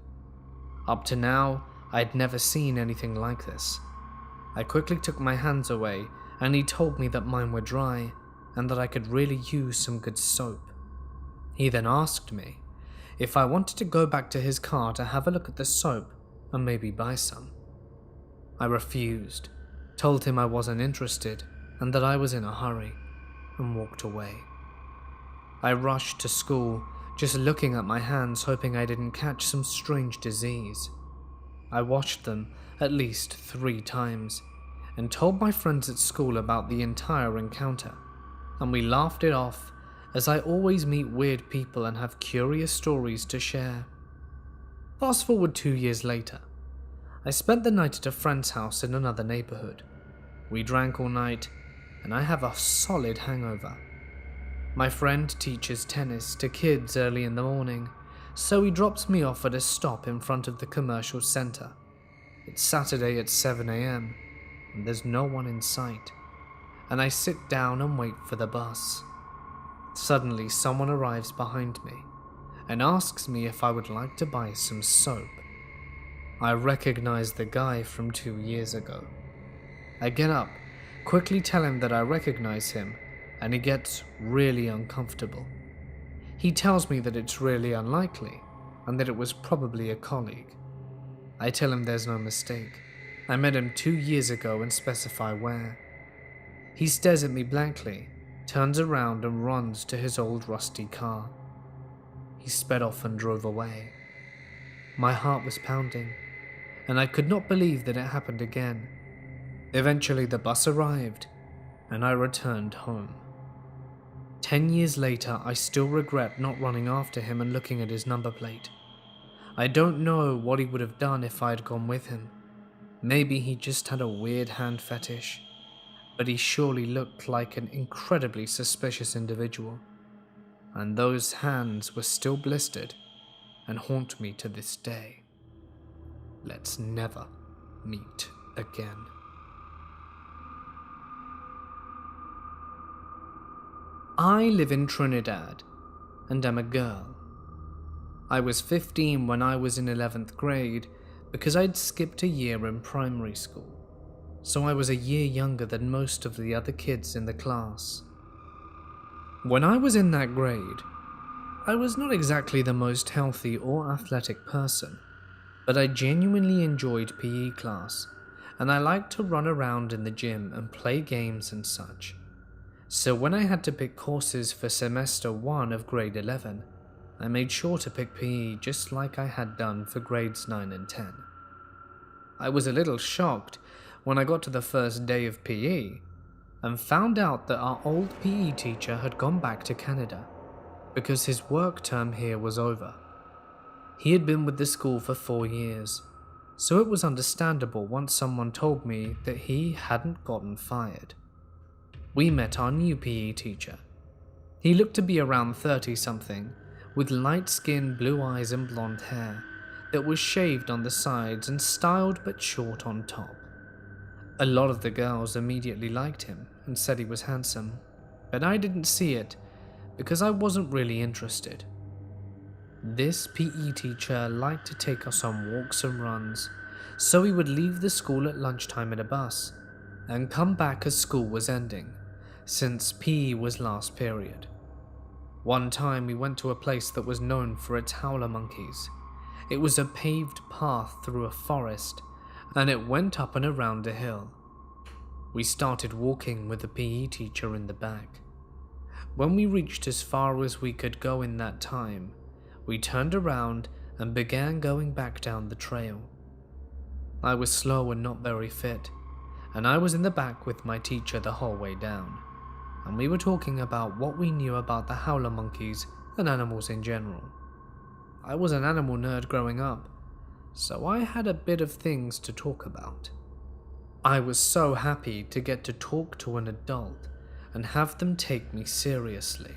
S3: Up to now, I'd never seen anything like this. I quickly took my hands away and he told me that mine were dry and that I could really use some good soap. He then asked me if I wanted to go back to his car to have a look at the soap and maybe buy some. I refused, told him I wasn't interested and that I was in a hurry, and walked away. I rushed to school, just looking at my hands hoping I didn't catch some strange disease. I washed them at least 3 times and told my friends at school about the entire encounter, and we laughed it off as I always meet weird people and have curious stories to share. Fast forward 2 years later. I spent the night at a friend's house in another neighborhood. We drank all night and I have a solid hangover. My friend teaches tennis to kids early in the morning, so he drops me off at a stop in front of the commercial center. It's Saturday at 7 a.m. and there's no one in sight, and I sit down and wait for the bus. Suddenly someone arrives behind me and asks me if I would like to buy some soap. I recognize the guy from 2 years ago. I get up, quickly tell him that I recognize him, and he gets really uncomfortable. He tells me that it's really unlikely and that it was probably a colleague. I tell him there's no mistake. I met him 2 years ago and specify where. He stares at me blankly, turns around and runs to his old rusty car. He sped off and drove away. My heart was pounding, and I could not believe that it happened again. Eventually the bus arrived, and I returned home. 10 years later, I still regret not running after him and looking at his number plate. I don't know what he would have done if I had gone with him. Maybe he just had a weird hand fetish, but he surely looked like an incredibly suspicious individual. And those hands were still blistered and haunt me to this day. Let's never meet again. I live in Trinidad and am a girl. I was 15 when I was in 11th grade because I'd skipped a year in primary school, so I was a year younger than most of the other kids in the class. When I was in that grade, I was not exactly the most healthy or athletic person, but I genuinely enjoyed PE class, and I liked to run around in the gym and play games and such. So when I had to pick courses for semester 1 of grade 11, I made sure to pick PE just like I had done for grades 9 and 10. I was a little shocked when I got to the first day of PE and found out that our old PE teacher had gone back to Canada because his work term here was over. He had been with the school for 4 years, so it was understandable once someone told me that he hadn't gotten fired. We met our new PE teacher. He looked to be around 30-something, with light skin, blue eyes and blonde hair that was shaved on the sides and styled but short on top. A lot of the girls immediately liked him and said he was handsome, but I didn't see it because I wasn't really interested. This PE teacher liked to take us on walks and runs, so we would leave the school at lunchtime in a bus and come back as school was ending, since PE was last period. One time we went to a place that was known for its howler monkeys. It was a paved path through a forest, and it went up and around a hill. We started walking with the PE teacher in the back. When we reached as far as we could go in that time, we turned around and began going back down the trail. I was slow and not very fit, and I was in the back with my teacher the whole way down, and we were talking about what we knew about the howler monkeys and animals in general. I was an animal nerd growing up, so I had a bit of things to talk about. I was so happy to get to talk to an adult and have them take me seriously.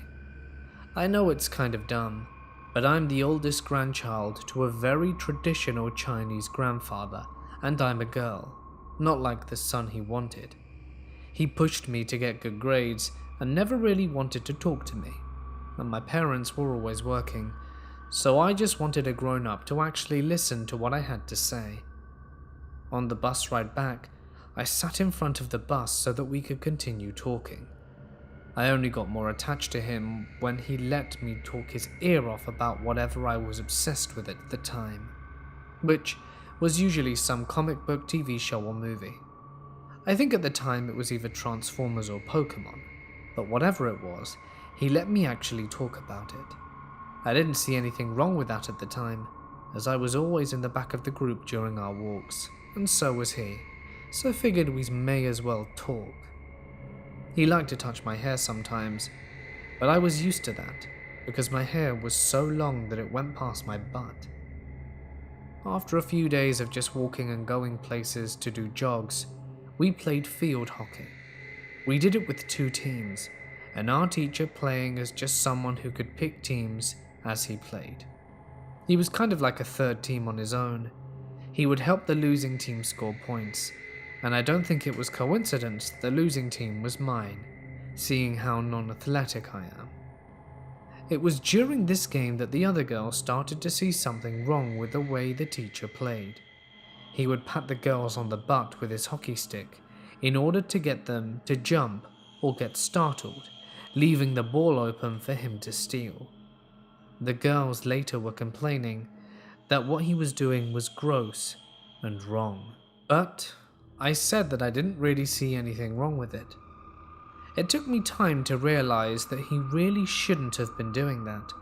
S3: I know it's kind of dumb, but I'm the oldest grandchild to a very traditional Chinese grandfather, and I'm a girl, not like the son he wanted. He pushed me to get good grades and never really wanted to talk to me, and my parents were always working, so I just wanted a grown-up to actually listen to what I had to say. On the bus ride back, I sat in front of the bus so that we could continue talking. I only got more attached to him when he let me talk his ear off about whatever I was obsessed with at the time, which was usually some comic book, TV show or movie. I think at the time it was either Transformers or Pokemon, but whatever it was, he let me actually talk about it. I didn't see anything wrong with that at the time, as I was always in the back of the group during our walks, and so was he, so I figured we may as well talk. He liked to touch my hair sometimes, but I was used to that, because my hair was so long that it went past my butt. After a few days of just walking and going places to do jogs, we played field hockey. We did it with 2 teams, and our teacher playing as just someone who could pick teams as he played. He was kind of like a third team on his own. He would help the losing team score points, and I don't think it was coincidence the losing team was mine, seeing how non-athletic I am. It was during this game that the other girls started to see something wrong with the way the teacher played. He would pat the girls on the butt with his hockey stick in order to get them to jump or get startled, leaving the ball open for him to steal. The girls later were complaining that what he was doing was gross and wrong. But I said that I didn't really see anything wrong with it. It took me time to realize that he really shouldn't have been doing that.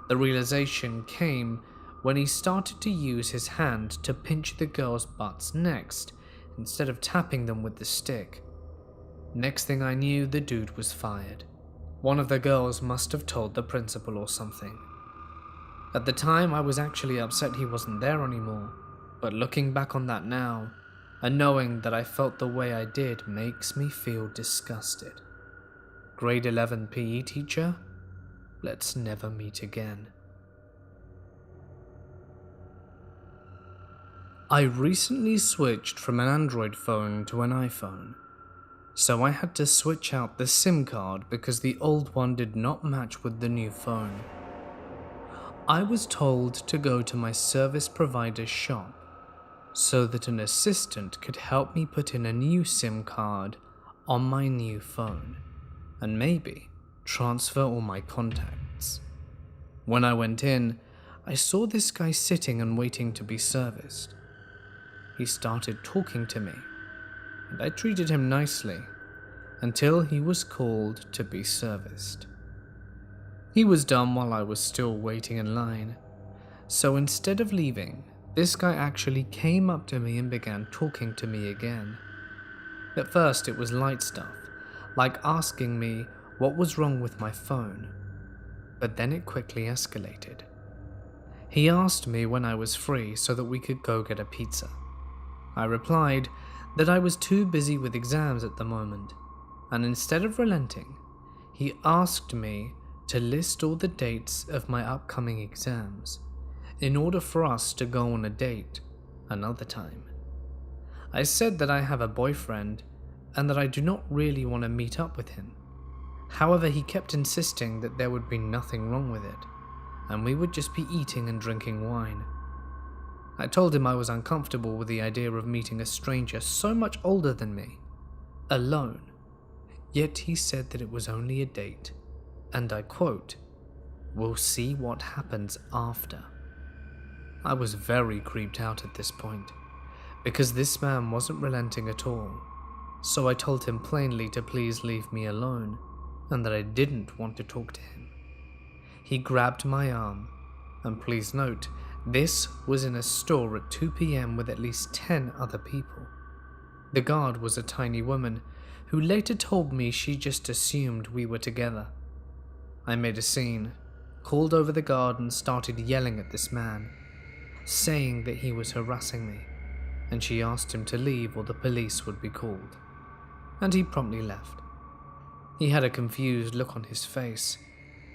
S3: The realization came when he started to use his hand to pinch the girls' butts next, instead of tapping them with the stick. Next thing I knew, the dude was fired. One of the girls must have told the principal or something. At the time, I was actually upset he wasn't there anymore, but looking back on that now, and knowing that I felt the way I did makes me feel disgusted. Grade 11 PE teacher? Let's never meet again. I recently switched from an Android phone to an iPhone, so I had to switch out the SIM card because the old one did not match with the new phone. I was told to go to my service provider's shop so that an assistant could help me put in a new SIM card on my new phone and maybe transfer all my contacts. When I went in, I saw this guy sitting and waiting to be serviced. He started talking to me, and I treated him nicely until he was called to be serviced. He was done while I was still waiting in line, so instead of leaving, this guy actually came up to me and began talking to me again. At first it was light stuff, like asking me what was wrong with my phone, but then it quickly escalated. He asked me when I was free so that we could go get a pizza. I replied that I was too busy with exams at the moment, and instead of relenting, he asked me to list all the dates of my upcoming exams in order for us to go on a date another time. I said that I have a boyfriend and that I do not really want to meet up with him. However, he kept insisting that there would be nothing wrong with it, and we would just be eating and drinking wine. I told him I was uncomfortable with the idea of meeting a stranger so much older than me, alone, yet he said that it was only a date, and I quote, "We'll see what happens after." I was very creeped out at this point, because this man wasn't relenting at all, so I told him plainly to please leave me alone, and that I didn't want to talk to him. He grabbed my arm, and please note, this was in a store at 2 p.m. with at least 10 other people. The guard was a tiny woman who later told me she just assumed we were together. I made a scene, called over the guard and started yelling at this man, saying that he was harassing me, and she asked him to leave or the police would be called. And he promptly left. He had a confused look on his face,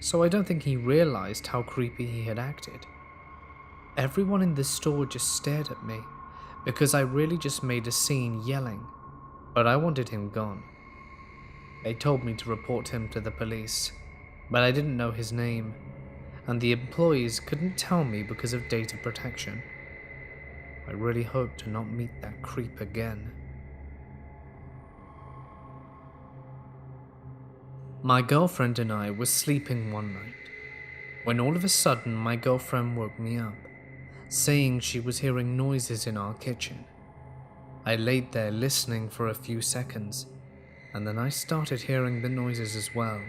S3: so I don't think he realized how creepy he had acted. Everyone in the store just stared at me because I really just made a scene yelling, but I wanted him gone. They told me to report him to the police, but I didn't know his name, and the employees couldn't tell me because of data protection. I really hope to not meet that creep again. My girlfriend and I were sleeping one night, when all of a sudden my girlfriend woke me up, saying she was hearing noises in our kitchen. I laid there listening for a few seconds, and then I started hearing the noises as well.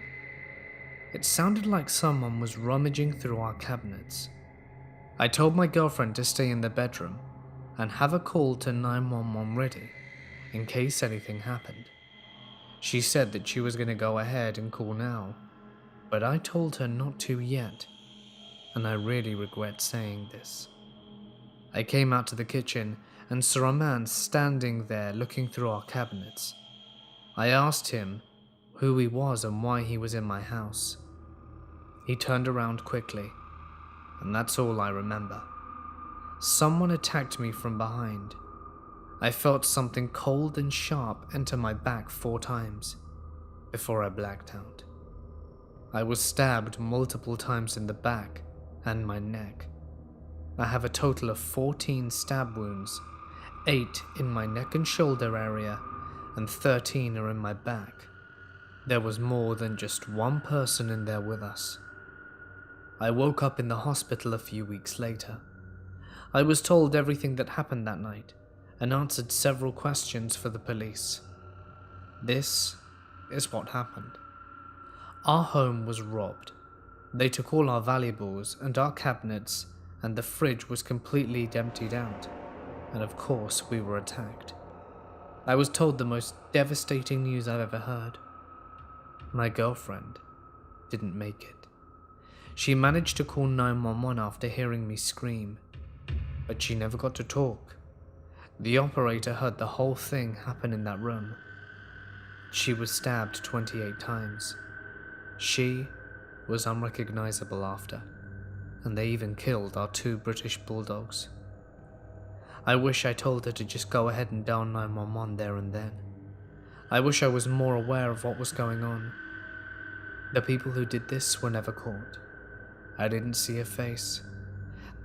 S3: It sounded like someone was rummaging through our cabinets. I told my girlfriend to stay in the bedroom and have a call to 911 ready, in case anything happened. She said that she was going to go ahead and call now, but I told her not to yet, and I really regret saying this. I came out to the kitchen and saw a man standing there looking through our cabinets. I asked him who he was and why he was in my house. He turned around quickly, and that's all I remember. Someone attacked me from behind. I felt something cold and sharp enter my back 4 times before I blacked out. I was stabbed multiple times in the back and my neck. I have a total of 14 stab wounds, 8 in my neck and shoulder area, and 13 are in my back. There was more than just one person in there with us. I woke up in the hospital a few weeks later. I was told everything that happened that night and answered several questions for the police. This is what happened. Our home was robbed. They took all our valuables and our cabinets, and the fridge was completely emptied out. And of course, we were attacked. I was told the most devastating news I've ever heard. My girlfriend didn't make it. She managed to call 911 after hearing me scream, but she never got to talk. The operator heard the whole thing happen in that room. She was stabbed 28 times. She was unrecognizable after, and they even killed our 2 British bulldogs. I wish I told her to just go ahead and dial 911 there and then. I wish I was more aware of what was going on. The people who did this were never caught. I didn't see a face.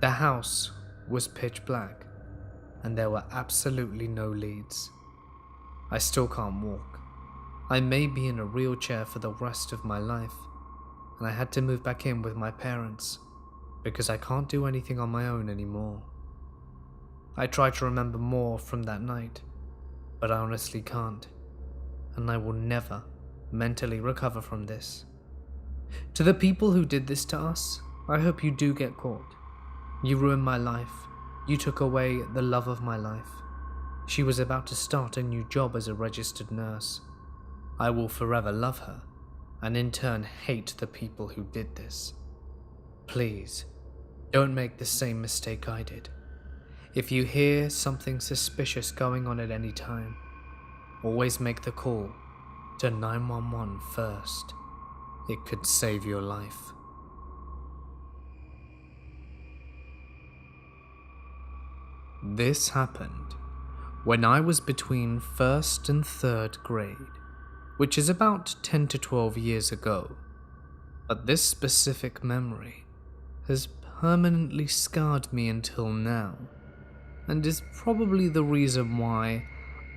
S3: The house was pitch black, and there were absolutely no leads. I still can't walk. I may be in a wheelchair for the rest of my life, and I had to move back in with my parents because I can't do anything on my own anymore. I try to remember more from that night, but I honestly can't, and I will never mentally recover from this. To the people who did this to us, I hope you do get caught. You ruined my life. You took away the love of my life. She was about to start a new job as a registered nurse. I will forever love her, and in turn hate the people who did this. Please, don't make the same mistake I did. If you hear something suspicious going on at any time, always make the call to 911 first. It could save your life. This happened when I was between 1st and 3rd grade, which is about 10 to 12 years ago. But this specific memory has permanently scarred me until now, and is probably the reason why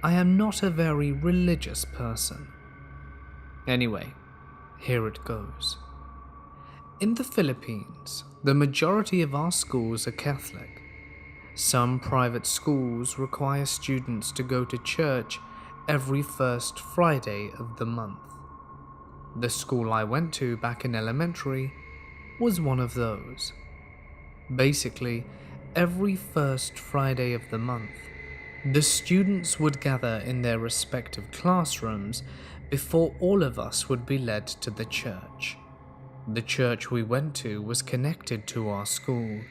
S3: I am not a very religious person. Anyway, here it goes. In the Philippines, the majority of our schools are Catholic. Some private schools require students to go to church every first Friday of the month. The school I went to back in elementary was one of those. Basically, every first Friday of the month, the students would gather in their respective classrooms before all of us would be led to the church. The church we went to was connected to our school,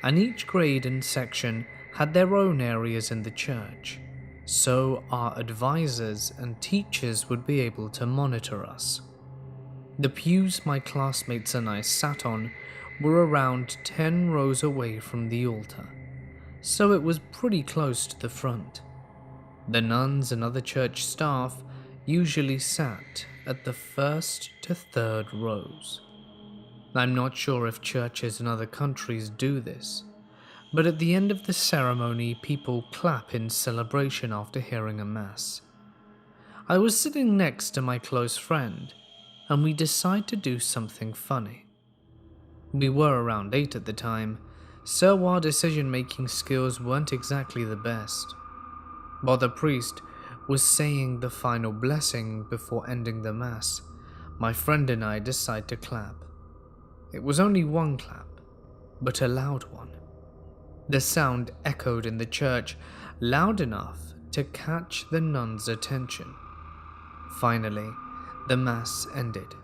S3: and each grade and section had their own areas in the church, so our advisors and teachers would be able to monitor us. The pews my classmates and I sat on were around 10 rows away from the altar, so it was pretty close to the front. The nuns and other church staff usually sat at the 1st to 3rd rows. I'm not sure if churches in other countries do this, but at the end of the ceremony, people clap in celebration after hearing a mass. I was sitting next to my close friend, and we decided to do something funny. We were around 8 at the time, so our decision-making skills weren't exactly the best. While the priest was saying the final blessing before ending the mass, my friend and I decided to clap. It was only one clap, but a loud one. The sound echoed in the church loud enough to catch the nuns' attention. Finally, the mass ended,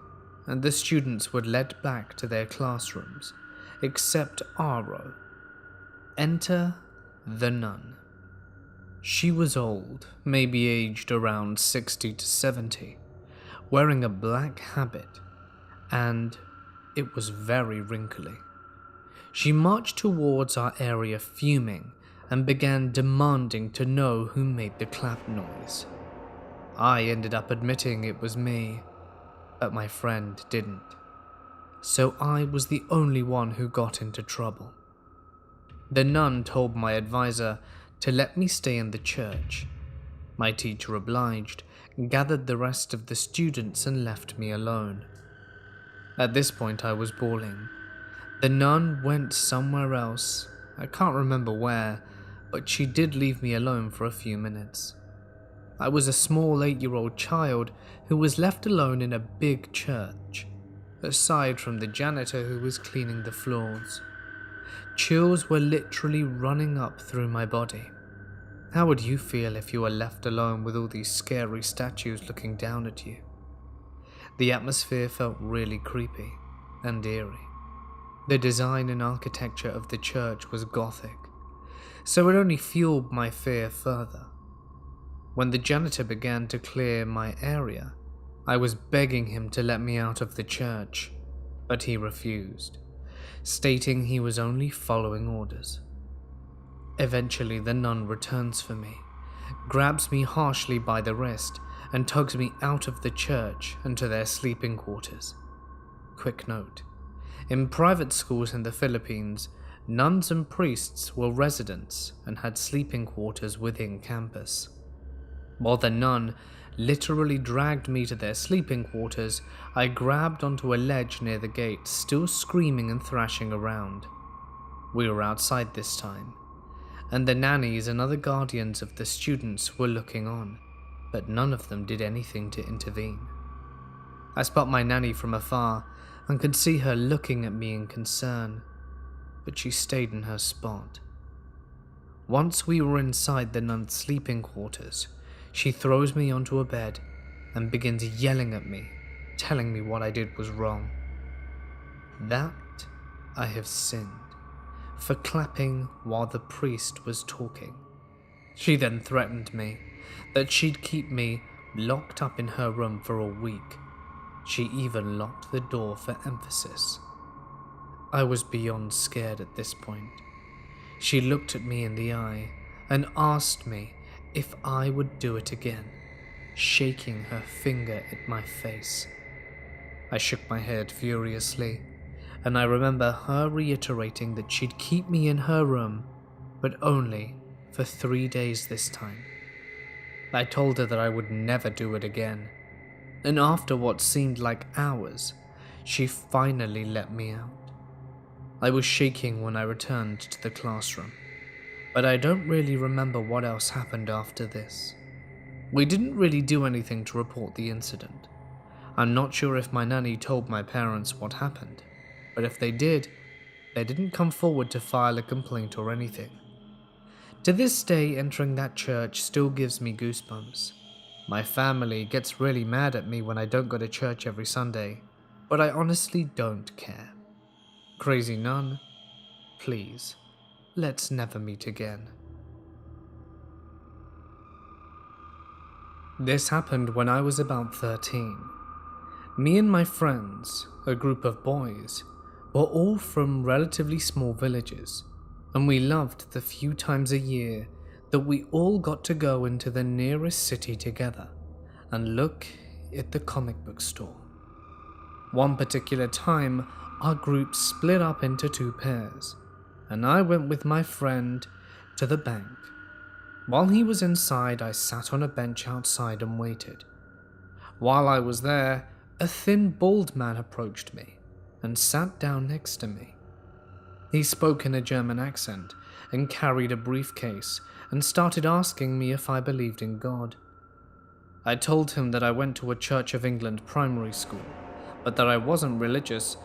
S3: and the students were led back to their classrooms, except our row. Enter the nun. She was old, maybe aged around 60 to 70, wearing a black habit, and it was very wrinkly. She marched towards our area fuming and began demanding to know who made the clap noise. I ended up admitting it was me, but my friend didn't. So I was the only one who got into trouble. The nun told my advisor to let me stay in the church. My teacher obliged, gathered the rest of the students and left me alone. At this point I was bawling. The nun went somewhere else, I can't remember where, but she did leave me alone for a few minutes. I was a small 8-year-old child who was left alone in a big church, aside from the janitor who was cleaning the floors. Chills were literally running up through my body. How would you feel if you were left alone with all these scary statues looking down at you? The atmosphere felt really creepy and eerie. The design and architecture of the church was Gothic, so it only fueled my fear further. When the janitor began to clear my area, I was begging him to let me out of the church, but he refused, stating he was only following orders. Eventually, the nun returns for me, grabs me harshly by the wrist, and tugs me out of the church and to their sleeping quarters. Quick note: in private schools in the Philippines, nuns and priests were residents and had sleeping quarters within campus. While the nun literally dragged me to their sleeping quarters, I grabbed onto a ledge near the gate, still screaming and thrashing around. We were outside this time, and the nannies and other guardians of the students were looking on, but none of them did anything to intervene. I spot my nanny from afar and could see her looking at me in concern, but she stayed in her spot. Once we were inside the nun's sleeping quarters, she throws me onto a bed and begins yelling at me, telling me what I did was wrong. That I have sinned for clapping while the priest was talking. She then threatened me that she'd keep me locked up in her room for a week. She even locked the door for emphasis. I was beyond scared at this point. She looked at me in the eye and asked me if I would do it again, shaking her finger at my face. I shook my head furiously, and I remember her reiterating that she'd keep me in her room, but only for 3 days this time. I told her that I would never do it again, and after what seemed like hours, she finally let me out. I was shaking when I returned to the classroom, but I don't really remember what else happened after this. We didn't really do anything to report the incident. I'm not sure if my nanny told my parents what happened, but if they did, they didn't come forward to file a complaint or anything. To this day, entering that church still gives me goosebumps. My family gets really mad at me when I don't go to church every Sunday, but I honestly don't care. Crazy nun, please, let's never meet again. This happened when I was about 13. Me and my friends, a group of boys, were all from relatively small villages, and we loved the few times a year that we all got to go into the nearest city together and look at the comic book store. One particular time, our group split up into 2 pairs, and I went with my friend to the bank. While he was inside, I sat on a bench outside and waited. While I was there, a thin, bald man approached me and sat down next to me. He spoke in a German accent and carried a briefcase and started asking me if I believed in God. I told him that I went to a Church of England primary school, but that I wasn't religious